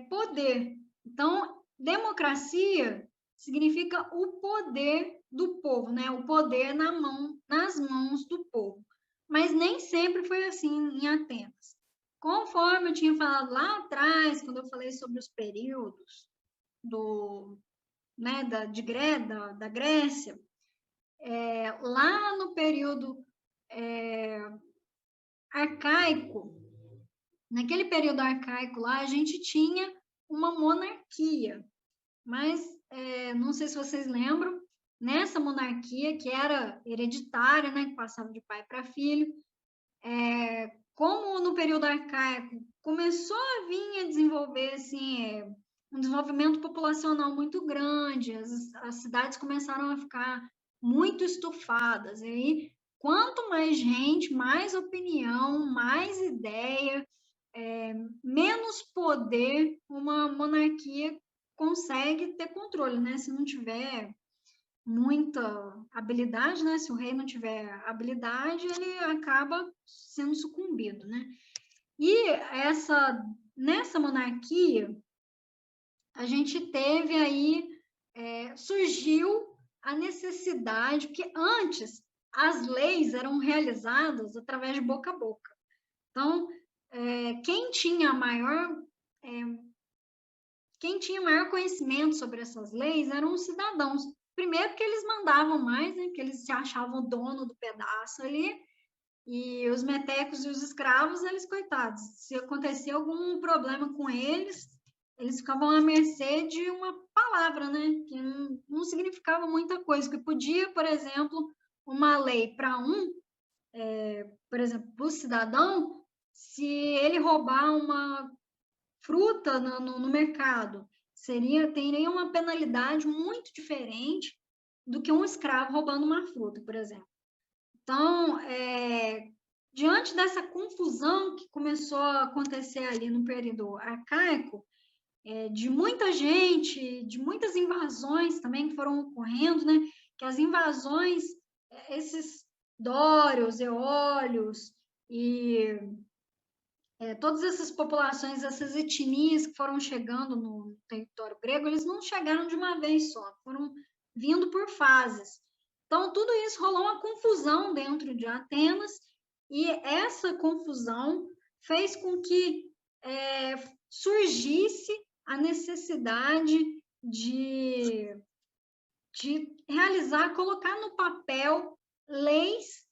poder. Então, democracia significa o poder do povo, né? O poder nas mãos do povo. Mas nem sempre foi assim em Atenas. Conforme eu tinha falado lá atrás, quando eu falei sobre os períodos da Grécia, lá no período arcaico, naquele período arcaico lá, a gente tinha uma monarquia, mas não sei se vocês lembram, nessa monarquia que era hereditária, né, que passava de pai para filho, como no período arcaico começou a vir a desenvolver assim, um desenvolvimento populacional muito grande, as cidades começaram a ficar muito estufadas, e aí quanto mais gente, mais opinião, mais ideia, menos poder uma monarquia consegue ter controle, né? Se não tiver muita habilidade, né? Se o rei não tiver habilidade, ele acaba sendo sucumbido, né? E nessa monarquia, a gente teve aí, surgiu a necessidade, porque antes as leis eram realizadas através de boca a boca. Então, quem tinha maior conhecimento sobre essas leis eram os cidadãos. Primeiro que eles mandavam mais, né, que eles se achavam dono do pedaço ali, e os metecos e os escravos, eles, coitados, se acontecia algum problema com eles ficavam à mercê de uma palavra, né, que não significava muita coisa, que podia, por exemplo, uma lei para por exemplo, para o cidadão, se ele roubar uma fruta no mercado, teria uma penalidade muito diferente do que um escravo roubando uma fruta, por exemplo. Então, diante dessa confusão que começou a acontecer ali no período arcaico, de muita gente, de muitas invasões também que foram ocorrendo, né? Que as invasões, esses dórios, eólios e todas essas populações, essas etnias que foram chegando no território grego, eles não chegaram de uma vez só, foram vindo por fases. Então, tudo isso rolou uma confusão dentro de Atenas, e essa confusão fez com que surgisse a necessidade de realizar, colocar no papel leis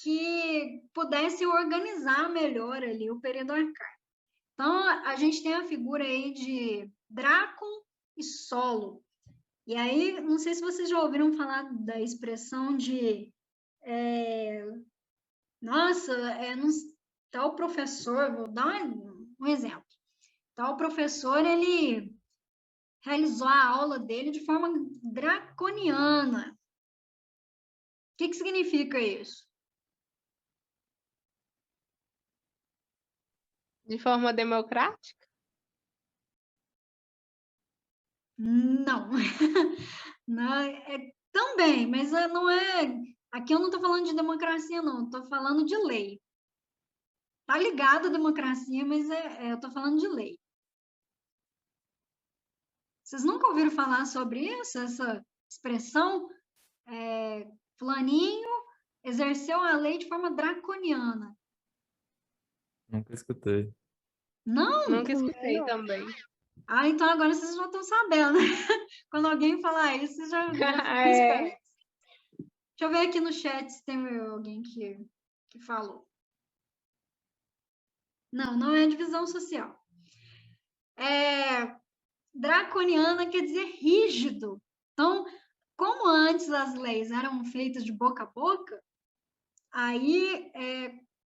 que pudessem organizar melhor ali o período arcaico. Então, a gente tem a figura aí de Drácon e Solo. E aí, não sei se vocês já ouviram falar da expressão de tal professor, vou dar um exemplo. Tal professor, ele realizou a aula dele de forma draconiana. O que significa isso? De forma democrática? Não. Não, também, mas não é... Aqui eu não estou falando de democracia, não. Estou falando de lei. Está ligado à democracia, mas eu estou falando de lei. Vocês nunca ouviram falar sobre isso? Essa expressão? Fulaninho exerceu a lei de forma draconiana. Nunca escutei. Não? Nunca escutei também. Então agora vocês já estão sabendo. Quando alguém falar isso, vocês já ficam espertos. Deixa eu ver aqui no chat se tem alguém que falou. Não é divisão social. Draconiana quer dizer rígido. Então, como antes as leis eram feitas de boca a boca, aí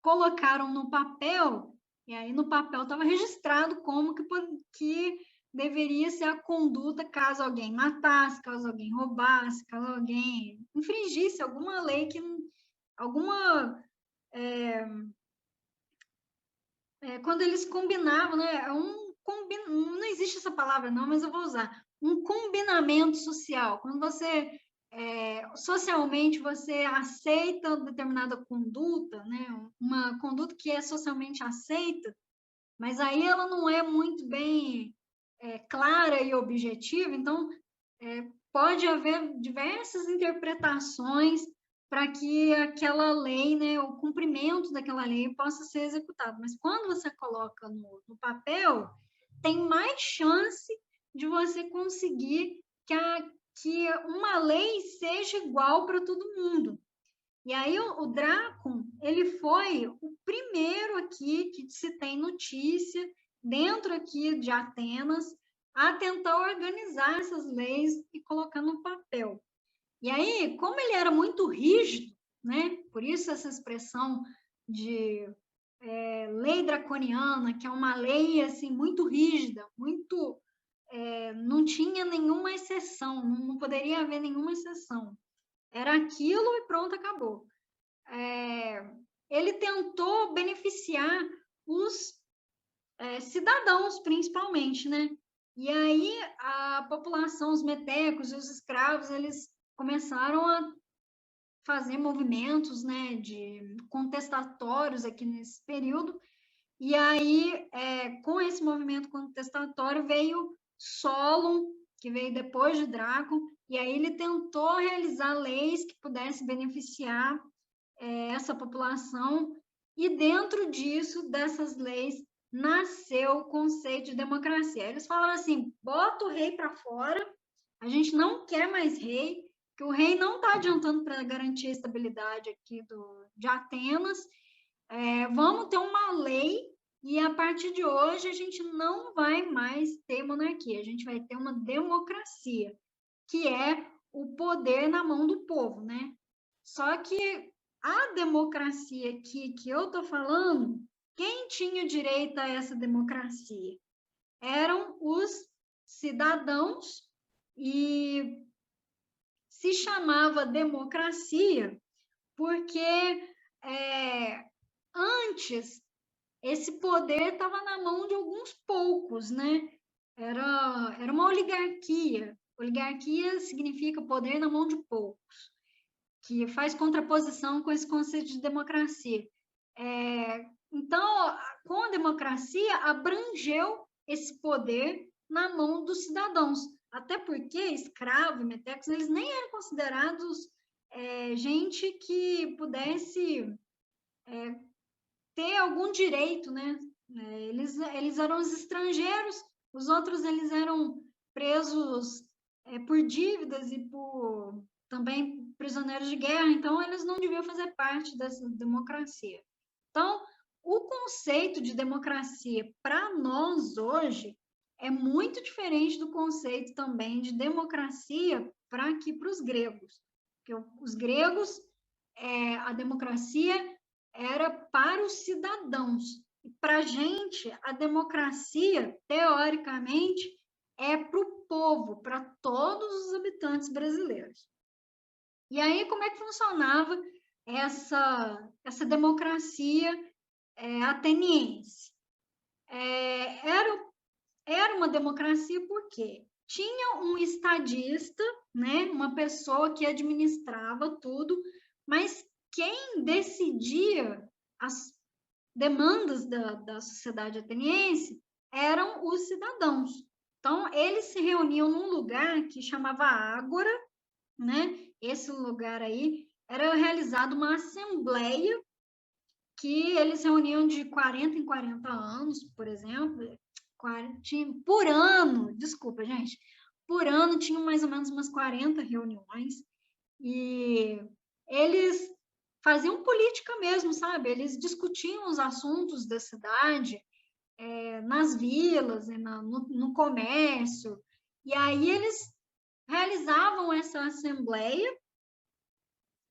colocaram no papel, e aí no papel estava registrado como que deveria ser a conduta caso alguém matasse, caso alguém roubasse, caso alguém infringisse alguma lei quando eles combinavam, né? Não existe essa palavra não, mas eu vou usar. um combinamento social. Quando você, socialmente, você aceita determinada conduta, né? Uma conduta que é socialmente aceita, mas aí ela não é muito bem clara e objetiva, então pode haver diversas interpretações para que aquela lei, né, o cumprimento daquela lei possa ser executado. Mas quando você coloca no papel, tem mais chance de você conseguir que uma lei seja igual para todo mundo. E aí o Drácon, ele foi o primeiro aqui que se tem notícia, dentro aqui de Atenas, a tentar organizar essas leis e colocar no papel. E aí, como ele era muito rígido, né? Por isso essa expressão de lei draconiana, que é uma lei assim muito rígida, muito não tinha nenhuma exceção, não poderia haver nenhuma exceção. Era aquilo e pronto, acabou. Ele tentou beneficiar os cidadãos, principalmente, né? E aí a população, os metecos e os escravos, eles começaram a fazer movimentos, né, de contestatórios aqui nesse período. E aí, com esse movimento contestatório, veio Solon, que veio depois de Drácon, e aí ele tentou realizar leis que pudessem beneficiar essa população, e dentro disso, dessas leis, nasceu o conceito de democracia. Eles falaram assim, bota o rei para fora, a gente não quer mais rei, que o rei não está adiantando para garantir a estabilidade aqui de Atenas, vamos ter uma lei, e a partir de hoje a gente não vai mais ter monarquia, a gente vai ter uma democracia, que é o poder na mão do povo, né? Só que a democracia aqui que eu estou falando, quem tinha direito a essa democracia? Eram os cidadãos, e se chamava democracia porque antes esse poder estava na mão de alguns poucos, né? Era uma oligarquia. Oligarquia significa poder na mão de poucos, que faz contraposição com esse conceito de democracia. Então, com a democracia, abrangeu esse poder na mão dos cidadãos, até porque escravos e metecos, eles nem eram considerados gente que pudesse ter algum direito, né? Eles eram os estrangeiros, os outros eles eram presos por dívidas e por também prisioneiros de guerra, então eles não deviam fazer parte dessa democracia. Então, o conceito de democracia para nós hoje é muito diferente do conceito também de democracia para os gregos. Porque os gregos, a democracia era para os cidadãos. E para a gente, a democracia, teoricamente, é para o povo, para todos os habitantes brasileiros. E aí, como é que funcionava essa democracia ateniense? Era uma democracia porque tinha um estadista, né, uma pessoa que administrava tudo, mas quem decidia as demandas da sociedade ateniense eram os cidadãos. Então, eles se reuniam num lugar que chamava Ágora, né? Esse lugar aí era realizada uma assembleia que eles reuniam de 40 em 40 anos, por exemplo, por ano, desculpa, gente, por ano tinham mais ou menos umas 40 reuniões, e eles faziam política mesmo, sabe? Eles discutiam os assuntos da cidade, nas vilas, no comércio, e aí eles realizavam essa assembleia,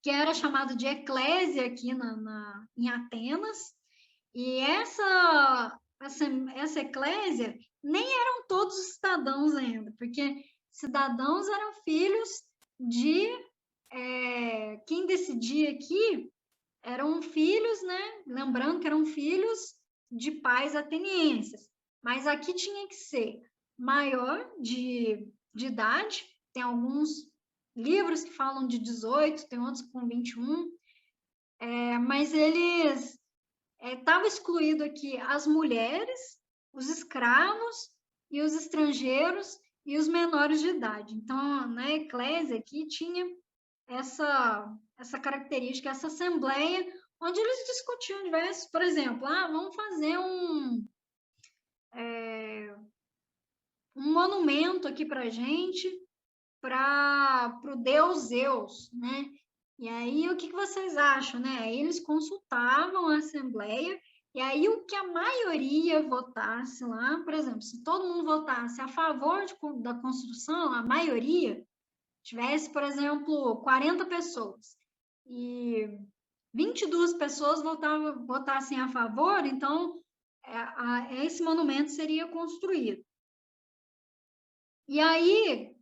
que era chamada de eclésia aqui em Atenas, e essa eclésia nem eram todos os cidadãos ainda, porque cidadãos eram filhos de... quem decidia aqui eram filhos, né? Lembrando que eram filhos de pais atenienses, mas aqui tinha que ser maior de de idade. Tem alguns livros que falam de 18, tem outros com 21. Mas eles estavam excluídos aqui as mulheres, os escravos e os estrangeiros e os menores de idade. Então, na eclésia aqui tinha essa característica, essa assembleia, onde eles discutiam diversos, por exemplo, vamos fazer um monumento aqui para a gente, para o deus Zeus, né? E aí, o que vocês acham, né? Aí eles consultavam a assembleia, e aí o que a maioria votasse lá, por exemplo, se todo mundo votasse a favor da construção, a maioria, tivesse, por exemplo, 40 pessoas, e 22 pessoas votassem a favor, então esse monumento seria construído. E aí,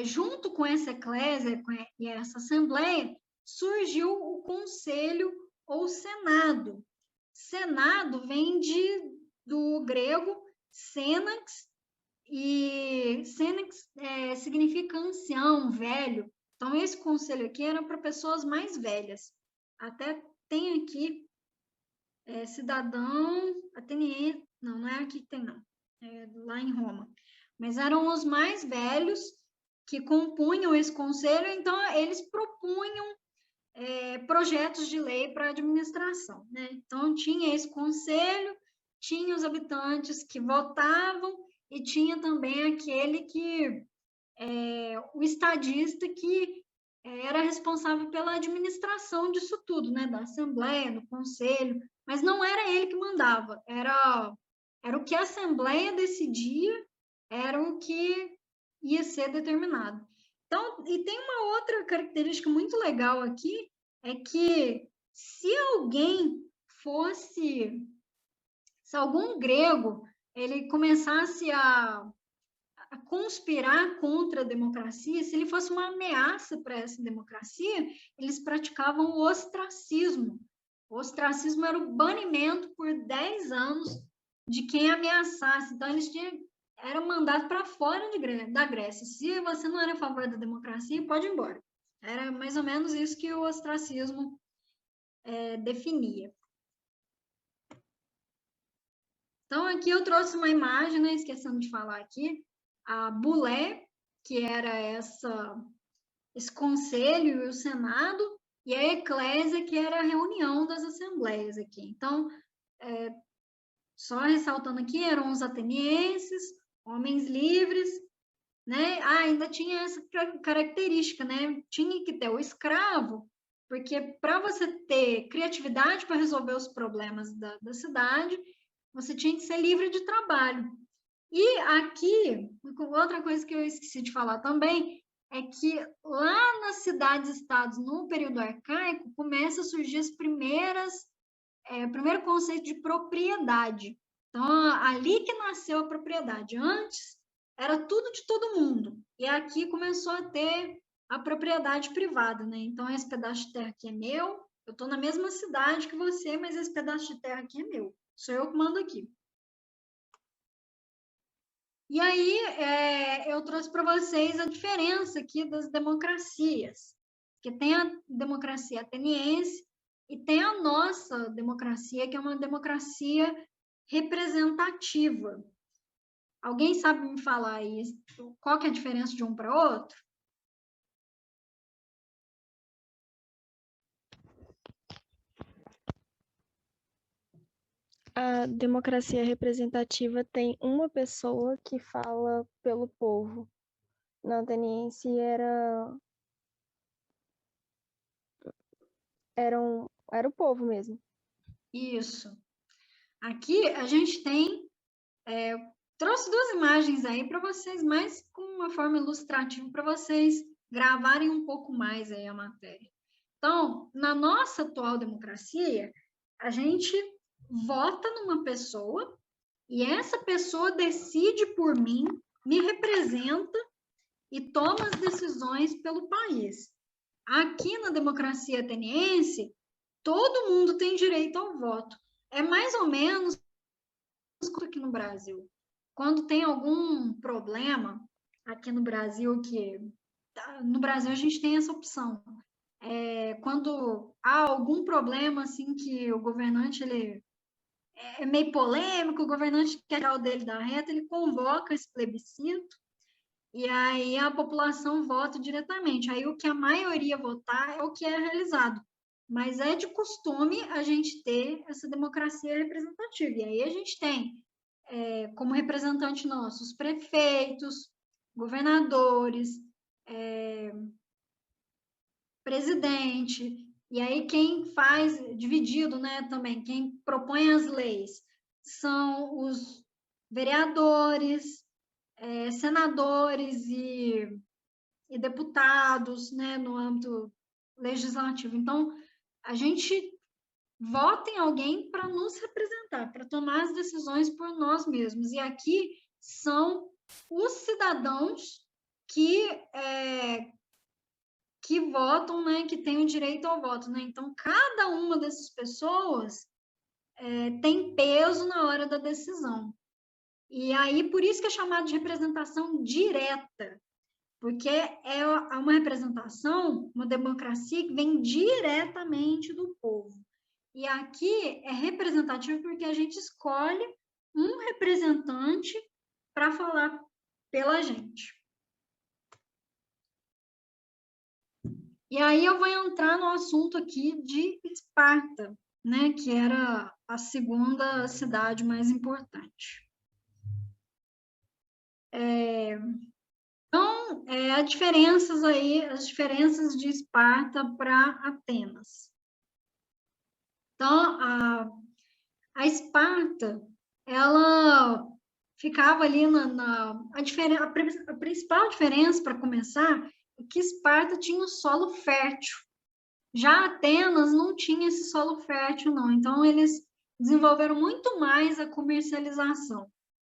junto com essa eclésia e essa assembleia, surgiu o conselho ou senado. Senado vem do grego senax, e senax significa ancião, velho. Então, esse conselho aqui era para pessoas mais velhas. Até tem aqui cidadão ateniense, não é aqui que tem, não. É lá em Roma. Mas eram os mais velhos que compunham esse conselho, então eles propunham projetos de lei para a administração, né? Então tinha esse conselho, tinha os habitantes que votavam e tinha também aquele que o estadista que era responsável pela administração disso tudo, né? Da assembleia, do conselho, mas não era ele que mandava, era o que a assembleia decidia, era o que ia ser determinado. Então, e tem uma outra característica muito legal aqui, é que se algum grego, ele começasse a conspirar contra a democracia, se ele fosse uma ameaça para essa democracia, eles praticavam o ostracismo. O ostracismo era o banimento por 10 anos de quem ameaçasse. Então, eram mandados para fora da Grécia. Se você não era a favor da democracia, pode ir embora. Era mais ou menos isso que o ostracismo definia. Então, aqui eu trouxe uma imagem, né, esquecendo de falar aqui, a Bulé, que era esse conselho e o senado, e a eclésia, que era a reunião das assembleias aqui. Então, só ressaltando aqui, eram os atenienses, homens livres, né? Ainda tinha essa característica, né? Tinha que ter o escravo, porque para você ter criatividade para resolver os problemas da cidade, você tinha que ser livre de trabalho. E aqui, outra coisa que eu esqueci de falar também, é que lá nas cidades-estados, no período arcaico, começa a surgir o primeiro conceito de propriedade. Então, ali que nasceu a propriedade. Antes, era tudo de todo mundo. E aqui começou a ter a propriedade privada, né? Então, esse pedaço de terra aqui é meu, eu estou na mesma cidade que você, mas esse pedaço de terra aqui é meu. Sou eu que mando aqui. E aí, eu trouxe para vocês a diferença aqui das democracias. Porque tem a democracia ateniense e tem a nossa democracia, que é uma democracia representativa. Alguém sabe me falar aí qual que é a diferença de um para outro? A democracia representativa tem uma pessoa que fala pelo povo. Na ateniense era o povo mesmo. Isso. Aqui a gente tem... trouxe duas imagens aí para vocês, mais com uma forma ilustrativa, para vocês gravarem um pouco mais aí a matéria. Então, na nossa atual democracia, a gente vota numa pessoa e essa pessoa decide por mim, me representa e toma as decisões pelo país. Aqui na democracia ateniense, todo mundo tem direito ao voto. É mais ou menos aqui no Brasil. Quando tem algum problema aqui no Brasil, que no Brasil a gente tem essa opção. Quando há algum problema, assim, que o governante ele é meio polêmico, o governante quer tirar o dele da reta, ele convoca esse plebiscito e aí a população vota diretamente. Aí o que a maioria votar é o que é realizado. Mas é de costume a gente ter essa democracia representativa. E aí a gente tem, como representante nosso, os prefeitos, governadores, presidente, e aí quem faz, dividido, né, também, quem propõe as leis são os vereadores, senadores e deputados, né, no âmbito legislativo. Então, a gente vota em alguém para nos representar, para tomar as decisões por nós mesmos. E aqui são os cidadãos que votam, né, que têm o direito ao voto, né? Então, cada uma dessas pessoas tem peso na hora da decisão. E aí, por isso que é chamado de representação direta, porque é uma representação, uma democracia que vem diretamente do povo. E aqui é representativo porque a gente escolhe um representante para falar pela gente. E aí eu vou entrar no assunto aqui de Esparta, né, que era a segunda cidade mais importante. Então, as diferenças de Esparta para Atenas. Então, a Esparta, ela ficava ali a principal diferença, para começar, é que Esparta tinha um solo fértil. Já Atenas não tinha esse solo fértil, não. Então, eles desenvolveram muito mais a comercialização.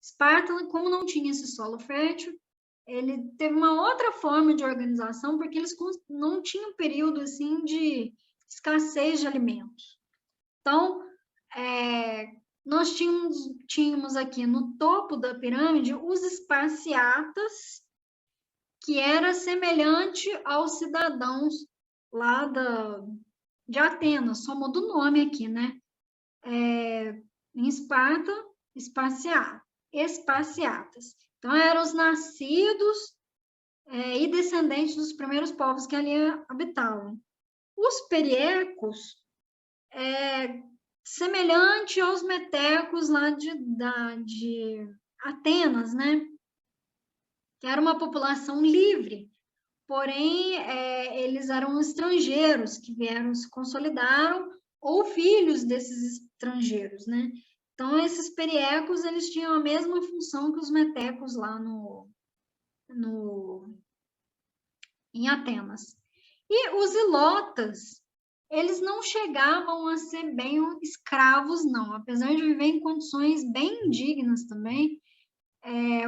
Esparta, como não tinha esse solo fértil, ele teve uma outra forma de organização, porque eles não tinham período assim de escassez de alimentos. Então, nós tínhamos aqui no topo da pirâmide os esparciatas, que era semelhante aos cidadãos lá de Atenas, só muda o nome aqui, né? Em Esparta, esparciatas. Então, eram os nascidos e descendentes dos primeiros povos que ali habitavam. Os periecos, semelhante aos metecos lá de Atenas, né? Que era uma população livre, porém, eles eram estrangeiros que vieram, se consolidaram, ou filhos desses estrangeiros, né? Então, esses periecos, eles tinham a mesma função que os metecos lá em Atenas. E os ilotas, eles não chegavam a ser bem escravos, não. Apesar de viver em condições bem indignas também,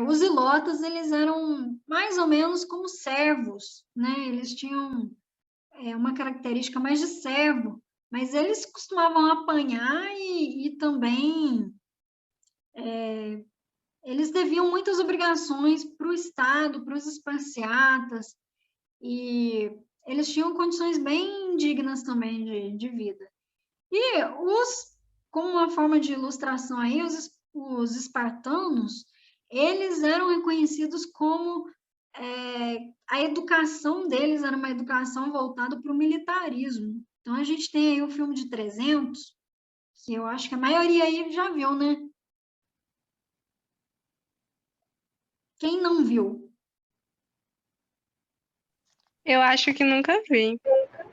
os ilotas, eles eram mais ou menos como servos, né? Eles tinham uma característica mais de servo, mas eles costumavam apanhar e também eles deviam muitas obrigações para o Estado, para os esparciatas, e eles tinham condições bem indignas também de vida. E como uma forma de ilustração aí, os espartanos, eles eram reconhecidos como a educação deles era uma educação voltada para o militarismo. Então, a gente tem aí o filme de 300, que eu acho que a maioria aí já viu, né? Quem não viu? Eu acho que nunca vi.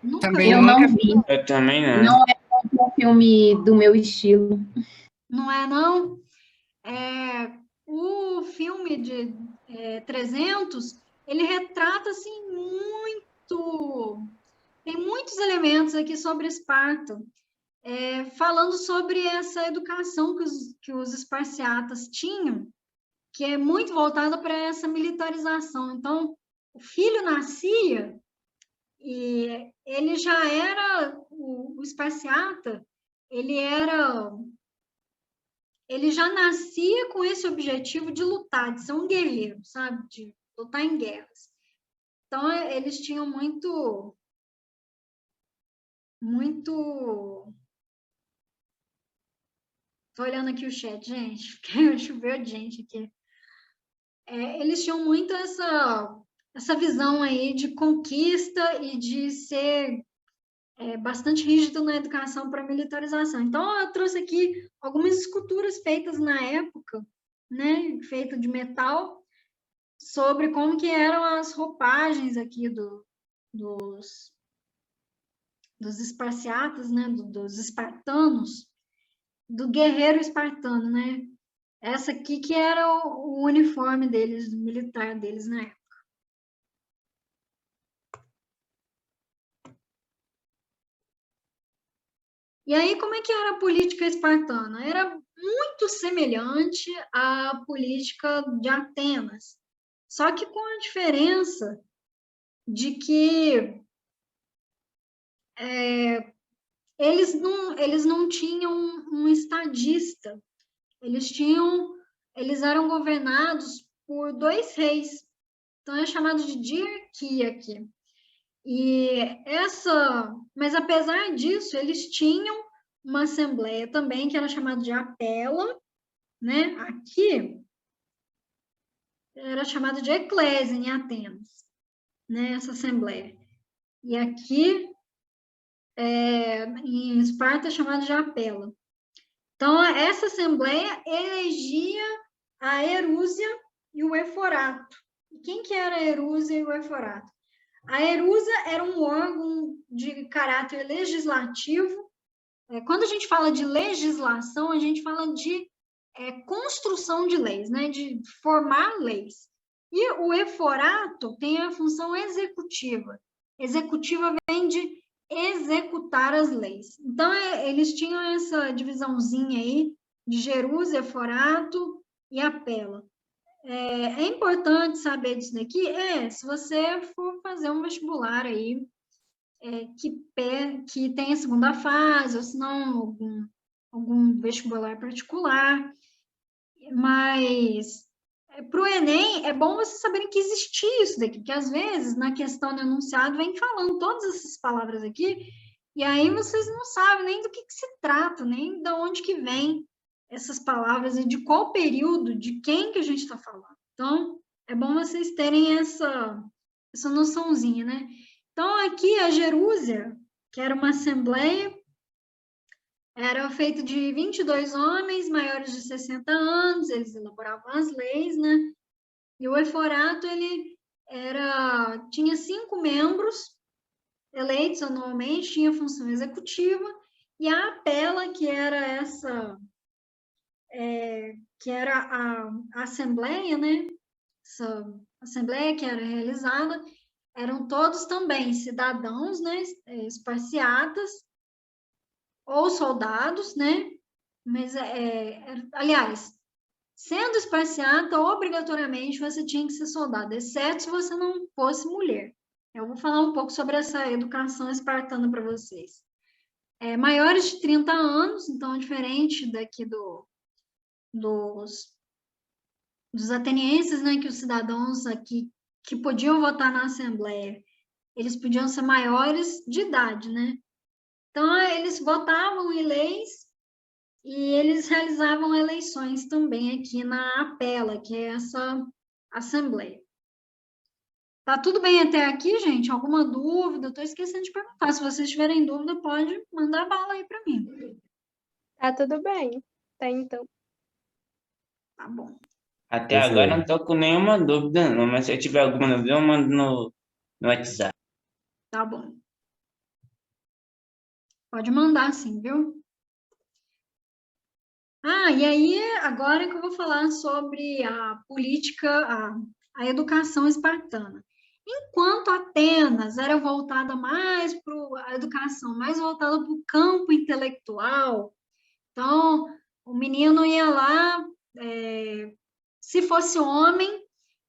Nunca Também viu? Eu não vi. Eu também não. Não é um filme do meu estilo. Não é, não? O filme de 300, ele retrata, assim, tem muitos elementos aqui sobre Esparta, falando sobre essa educação que os esparciatas tinham, que é muito voltada para essa militarização. Então, o filho nascia e ele já era, o esparciata, ele era ele já nascia com esse objetivo de lutar, de ser um guerreiro, sabe? De lutar em guerras. Então, eles tinham muito... Tô olhando aqui o chat, gente, porque choveu de gente aqui. Eles tinham muito essa visão aí de conquista e de ser bastante rígido na educação para militarização. Então, eu trouxe aqui algumas esculturas feitas na época, né, feita de metal, sobre como que eram as roupagens aqui dos esparciatas, né, dos espartanos, do guerreiro espartano, né? Essa aqui que era o uniforme deles, o militar deles na época. E aí, como é que era a política espartana? Era muito semelhante à política de Atenas, só que com a diferença de que eles não tinham um estadista, eles eram governados por 2 reis, então é chamado de diarquia aqui. Mas apesar disso, eles tinham uma assembleia também, que era chamada de Apela, né? Aqui era chamada de eclésia em Atenas, né? Essa assembleia. E aqui, em Esparta, é chamada de Apela. Então, essa assembleia elegia a Erúsia e o Eforato. E quem que era a Erúsia e o Eforato? A Erúsia era um órgão de caráter legislativo. Quando a gente fala de legislação, a gente fala de construção de leis, né? De formar leis. E o Eforato tem a função executiva. Executiva vem de executar as leis. Então, eles tinham essa divisãozinha aí de Jerúsia, Eforato e Apela. É importante saber disso daqui? Se você for fazer um vestibular aí, que tem a segunda fase, ou se não, algum vestibular particular, mas para o Enem é bom vocês saberem que existia isso daqui, porque às vezes na questão do enunciado vem falando todas essas palavras aqui, e aí vocês não sabem nem do que se trata, nem de onde que vem essas palavras e de qual período, de quem que a gente está falando. Então, é bom vocês terem essa noçãozinha, né? Então, aqui a Jerúsia, que era uma assembleia, era feita de 22 homens maiores de 60 anos, eles elaboravam as leis, né? E o Eforato, ele tinha 5 membros eleitos anualmente, tinha função executiva, e a Apela, que era a assembleia, né? Essa assembleia que era realizada, eram todos também cidadãos, né? Esparciatas, ou soldados, né? Mas, aliás, sendo esparciata, obrigatoriamente você tinha que ser soldado, exceto se você não fosse mulher. Eu vou falar um pouco sobre essa educação espartana para vocês. Maiores de 30 anos, então, diferente daqui dos atenienses, né, que os cidadãos aqui que podiam votar na Assembleia, eles podiam ser maiores de idade, né? Então, eles votavam em leis e eles realizavam eleições também aqui na Apela, que é essa Assembleia. Tá tudo bem até aqui, gente? Alguma dúvida? Estou esquecendo de perguntar. Se vocês tiverem dúvida, pode mandar bala aí para mim. Tá tudo bem. Tá, então. Tá bom. Até agora não tô com nenhuma dúvida, não, mas se eu tiver alguma dúvida, eu mando no WhatsApp. Tá bom. Pode mandar, sim, viu? E aí, agora que eu vou falar sobre a política, a educação espartana. Enquanto Atenas era voltada mais para a educação, mais voltada para o campo intelectual, então, o menino ia lá, se fosse homem,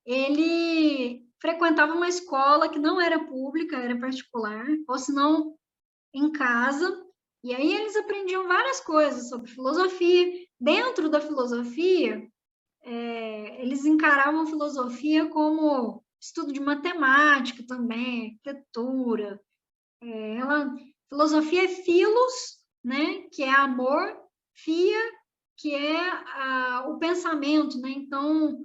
ele frequentava uma escola que não era pública, era particular, ou se não, em casa, e aí eles aprendiam várias coisas sobre filosofia, dentro da filosofia, eles encaravam a filosofia como estudo de matemática também, arquitetura. Filosofia é philos, né, que é amor, phia, que é o pensamento, né? Então,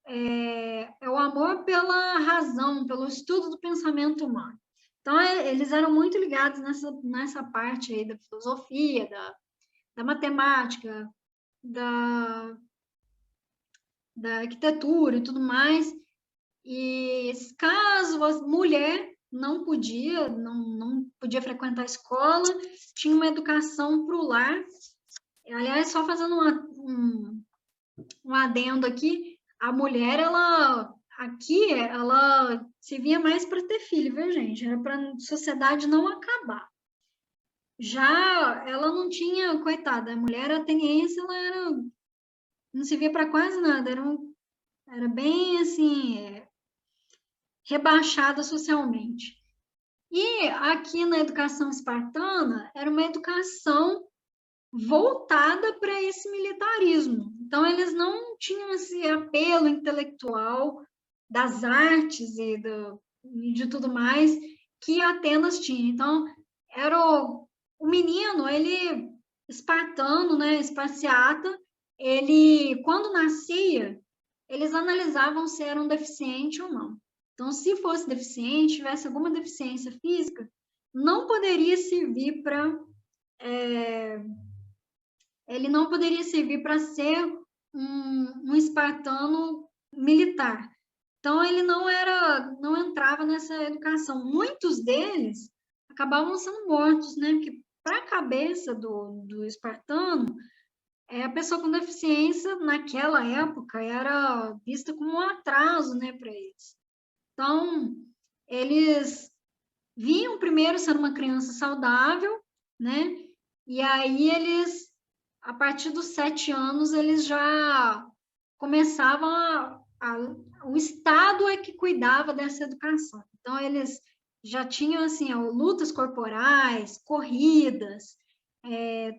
é o amor pela razão, pelo estudo do pensamento humano. Então, eles eram muito ligados nessa parte aí da filosofia, da matemática, da arquitetura e tudo mais. E caso a mulher não podia frequentar a escola, tinha uma educação para o lar. Aliás, só fazendo um adendo aqui, a mulher, ela se via mais para ter filho, viu, gente? Era para a sociedade não acabar. Já ela não tinha, coitada, a mulher ateniense, ela não se via para quase nada, era bem assim, rebaixada socialmente. E aqui na educação espartana, era uma educação voltada para esse militarismo. Então, eles não tinham esse apelo intelectual das artes e de tudo mais que Atenas tinha. Então, era o menino, ele espartano, né, esparciata, ele, quando nascia, eles analisavam se era um deficiente ou não. Então, se fosse deficiente, tivesse alguma deficiência física, não poderia servir para... ele não poderia servir para ser um espartano militar. Então, ele não entrava nessa educação. Muitos deles acabavam sendo mortos, né? Porque para a cabeça do espartano, a pessoa com deficiência, naquela época, era vista como um atraso, né, para eles. Então, eles viam primeiro ser uma criança saudável, né? E aí eles, a partir dos 7 anos, eles já começavam o Estado é que cuidava dessa educação. Então, eles já tinham, assim, lutas corporais, corridas,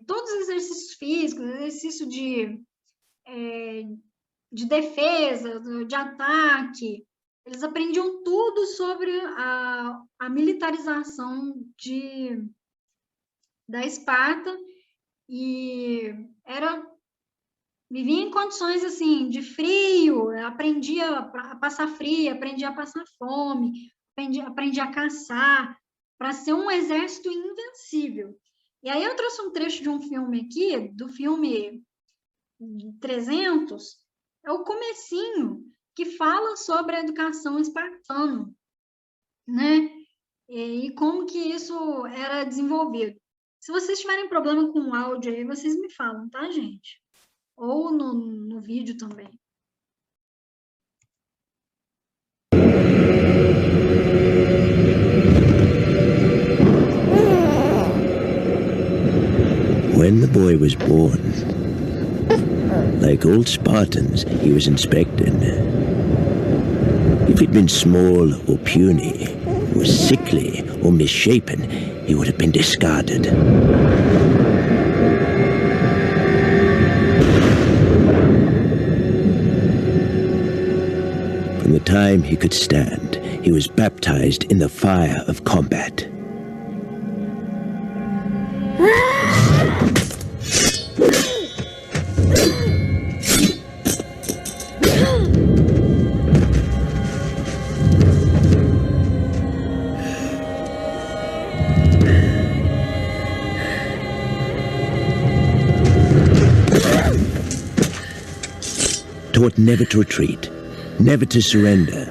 todos os exercícios físicos, exercício de defesa, de ataque. Eles aprendiam tudo sobre a militarização da Esparta e vivia em condições assim de frio, aprendia a passar frio, aprendia a passar fome, aprendia a caçar, para ser um exército invencível. E aí eu trouxe um trecho de um filme aqui, do filme 300, é o comecinho, que fala sobre a educação espartana, né? E como que isso era desenvolvido. Se vocês tiverem problema com o áudio aí, vocês me falam, tá, gente? Ou no vídeo também. When the boy was born, like old Spartans, he was inspected. If he'd been small or puny, or sickly or misshapen, he would have been discarded. From the time he could stand, he was baptized in the fire of combat. Taught never to retreat, never to surrender.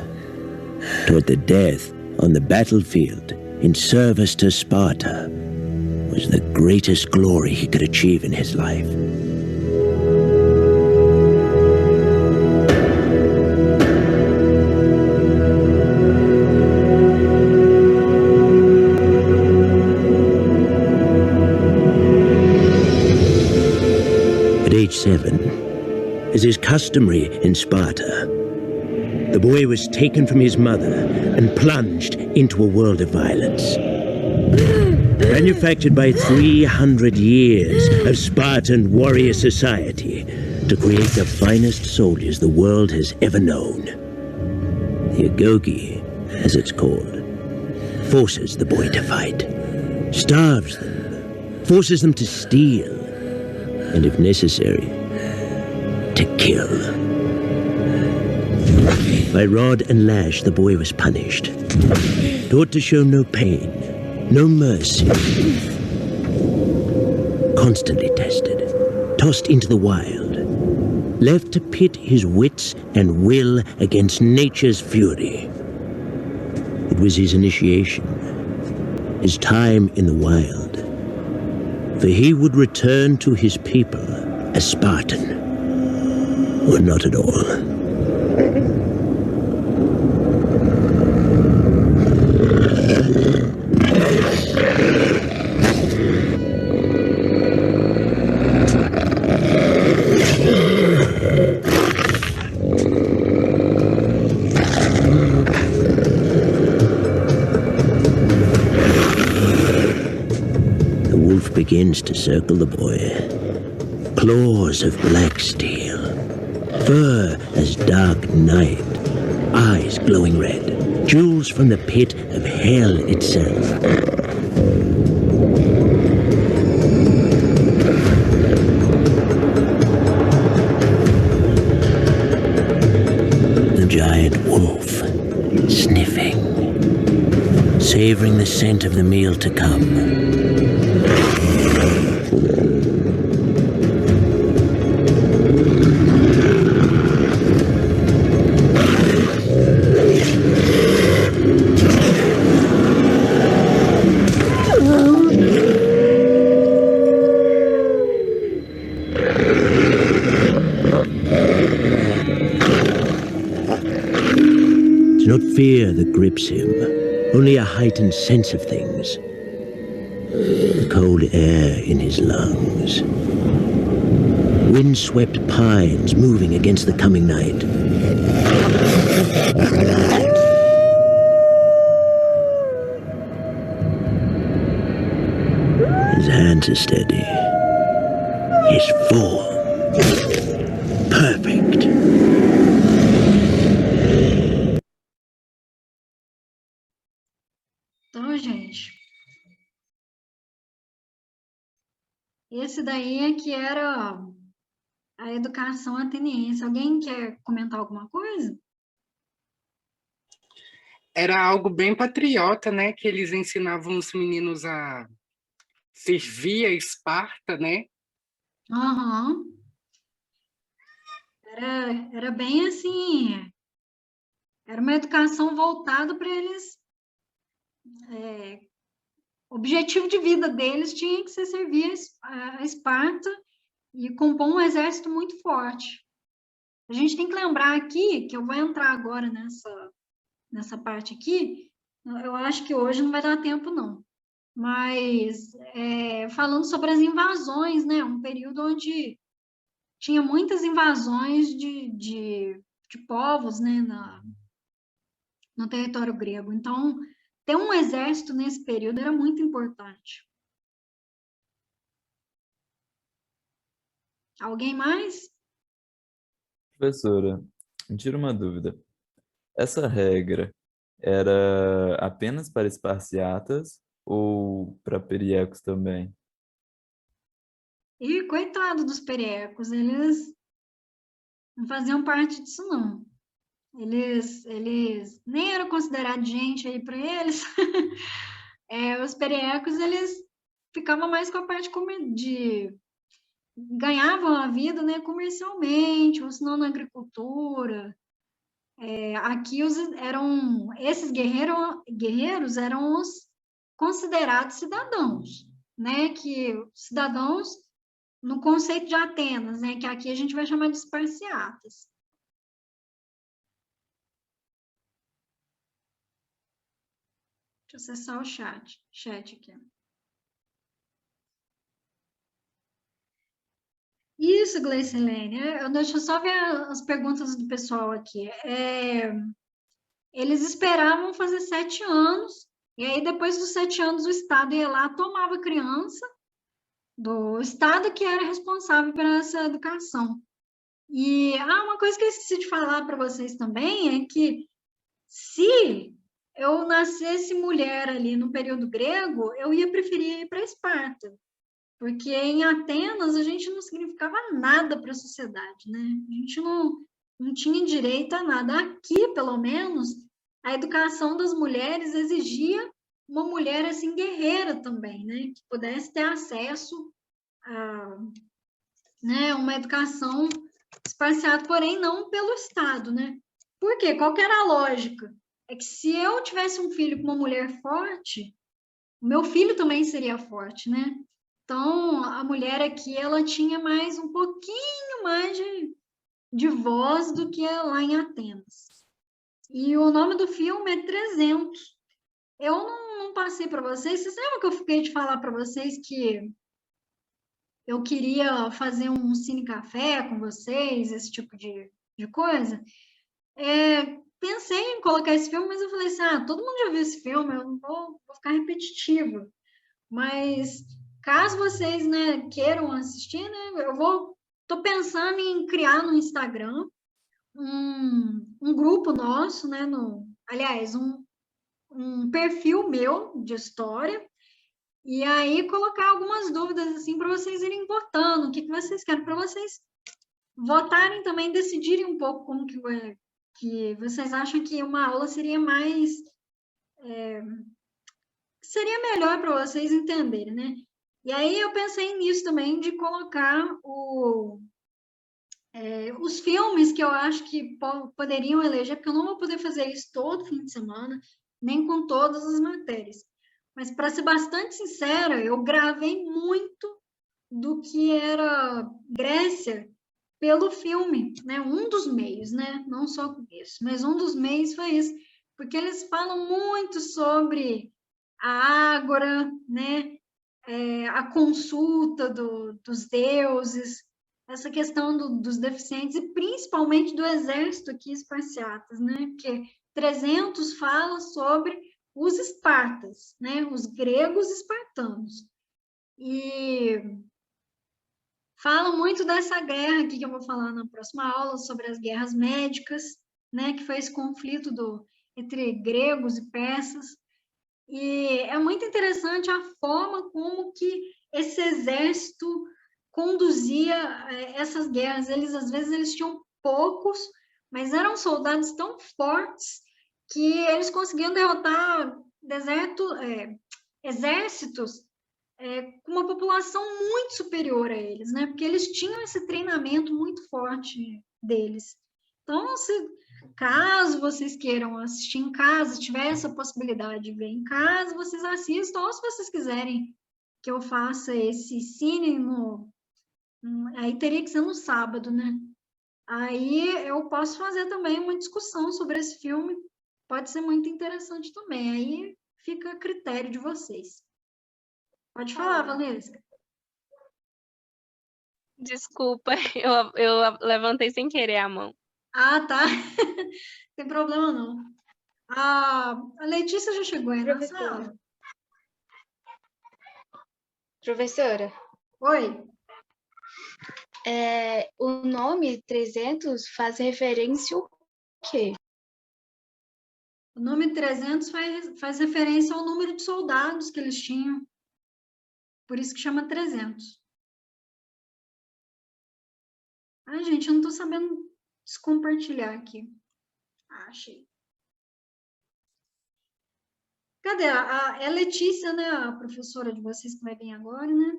Taught that death on the battlefield in service to Sparta was the greatest glory he could achieve in his life. At age 7, as is customary in Sparta, the boy was taken from his mother and plunged into a world of violence. manufactured by 300 years of Spartan warrior society to create the finest soldiers the world has ever known. The Agoge, as it's called, forces the boy to fight, starves them, forces them to steal, and if necessary, to kill. By rod and lash, the boy was punished, taught to show no pain, no mercy, constantly tested, tossed into the wild, left to pit his wits and will against nature's fury. It was his initiation, his time in the wild, for he would return to his people a Spartan, or not at all. Begins to circle the boy. Claws of black steel, fur as dark night, eyes glowing red, jewels from the pit of hell itself. The giant wolf, sniffing, savoring the scent of the meal to come. It's not fear that grips him, only a heightened sense of things. The cold air in his lungs. Wind-swept pines moving against the coming night. His hands are steady. His form perfect. Então, gente, esse daí é que era a educação ateniense. Alguém quer comentar alguma coisa? Era algo bem patriota, né? Que eles ensinavam os meninos a servir a Esparta, né? Aham. Era bem assim, era uma educação voltada para eles, o objetivo de vida deles tinha que ser servir a Esparta e compor um exército muito forte. A gente tem que lembrar aqui, que eu vou entrar agora nessa parte aqui, eu acho que hoje não vai dar tempo não, mas falando sobre as invasões, né, um período onde tinha muitas invasões de povos, né, no território grego. Então, ter um exército nesse período era muito importante. Alguém mais? Professora, me tira uma dúvida. Essa regra era apenas para esparciatas ou para periecos também? E coitado dos periecos, eles não faziam parte disso, não. Eles nem eram considerados gente aí para eles. Os periecos, eles ficavam mais com a parte ganhavam a vida, né, comercialmente, ou senão na agricultura. Aqui esses guerreiros eram os considerados cidadãos, né, que cidadãos no conceito de Atenas, né, que aqui a gente vai chamar de esparciatas. Deixa eu acessar o chat aqui. Isso, Gleicilene. Deixa eu só ver as perguntas do pessoal aqui. Eles esperavam fazer 7 anos E aí, depois dos 7 anos, o Estado ia lá, tomava a criança do Estado que era responsável por essa educação. E uma coisa que eu esqueci de falar para vocês também é que se eu nascesse mulher ali no período grego, eu ia preferir ir para Esparta, porque em Atenas a gente não significava nada para a sociedade, né? A gente não tinha direito a nada. Aqui, pelo menos, a educação das mulheres exigia uma mulher assim guerreira também, né? Que pudesse ter acesso a, né, uma educação esparciada, porém não pelo Estado, né? Por quê? Qual que era a lógica? É que se eu tivesse um filho com uma mulher forte, o meu filho também seria forte, né? Então, a mulher aqui, ela tinha mais um pouquinho mais de voz do que lá em Atenas. E o nome do filme é 300. Eu não passei para vocês. Vocês lembram que eu fiquei de falar para vocês que eu queria fazer um cine café com vocês, esse tipo de coisa? Pensei em colocar esse filme, mas eu falei assim, todo mundo já viu esse filme, eu não vou ficar repetitiva. Mas caso vocês, né, queiram assistir, né, tô pensando em criar no Instagram um grupo nosso, né, aliás, um perfil meu de história, e aí colocar algumas dúvidas assim para vocês irem votando, o que vocês querem, para vocês votarem também, decidirem um pouco como que vocês acham que uma aula seria mais seria melhor para vocês entenderem, né? E aí eu pensei nisso também, de colocar os filmes que eu acho que poderiam eleger, porque eu não vou poder fazer isso todo fim de semana, nem com todas as matérias. Mas, para ser bastante sincera, eu gravei muito do que era Grécia pelo filme, né? Um dos meios, né? Não só com isso, mas um dos meios foi isso, porque eles falam muito sobre a ágora, né? A consulta dos deuses, essa questão dos deficientes, e principalmente do exército aqui esparciatas, né? Porque 300 fala sobre os espartas, né? Os gregos espartanos. E fala muito dessa guerra aqui que eu vou falar na próxima aula, sobre as guerras médicas, né? Que foi esse conflito entre gregos e persas. E é muito interessante a forma como que esse exército conduzia essas guerras. Às vezes, eles tinham poucos, mas eram soldados tão fortes que eles conseguiam derrotar exércitos com uma população muito superior a eles, né? Porque eles tinham esse treinamento muito forte deles. Então, caso vocês queiram assistir em casa, tiver essa possibilidade de ver em casa, vocês assistam, ou se vocês quiserem que eu faça esse cine aí teria que ser no sábado, né? Aí eu posso fazer também uma discussão sobre esse filme, pode ser muito interessante também, aí fica a critério de vocês. Pode falar, Valesca. Desculpa, eu levantei sem querer a mão. Ah, tá. Não tem problema, não. A Letícia já chegou aí na sala? Professora. Oi. O nome 300 faz referência ao quê? O nome 300 faz referência ao número de soldados que eles tinham. Por isso que chama 300. Ai, gente, eu não estou sabendo descompartilhar aqui. Achei. Cadê? É a Letícia, né? A professora de vocês que vai vir agora, né?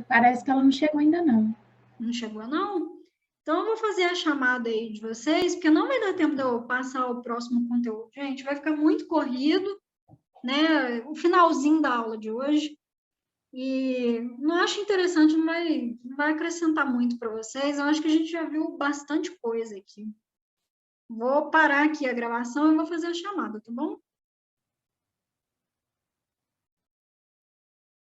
Parece que ela não chegou ainda, não. Não chegou, não? Então, eu vou fazer a chamada aí de vocês, porque não vai dar tempo de eu passar o próximo conteúdo. Gente, vai ficar muito corrido, né? O finalzinho da aula de hoje. E não acho interessante, não vai acrescentar muito para vocês. Eu acho que a gente já viu bastante coisa aqui. Vou parar aqui a gravação e vou fazer a chamada, tá bom?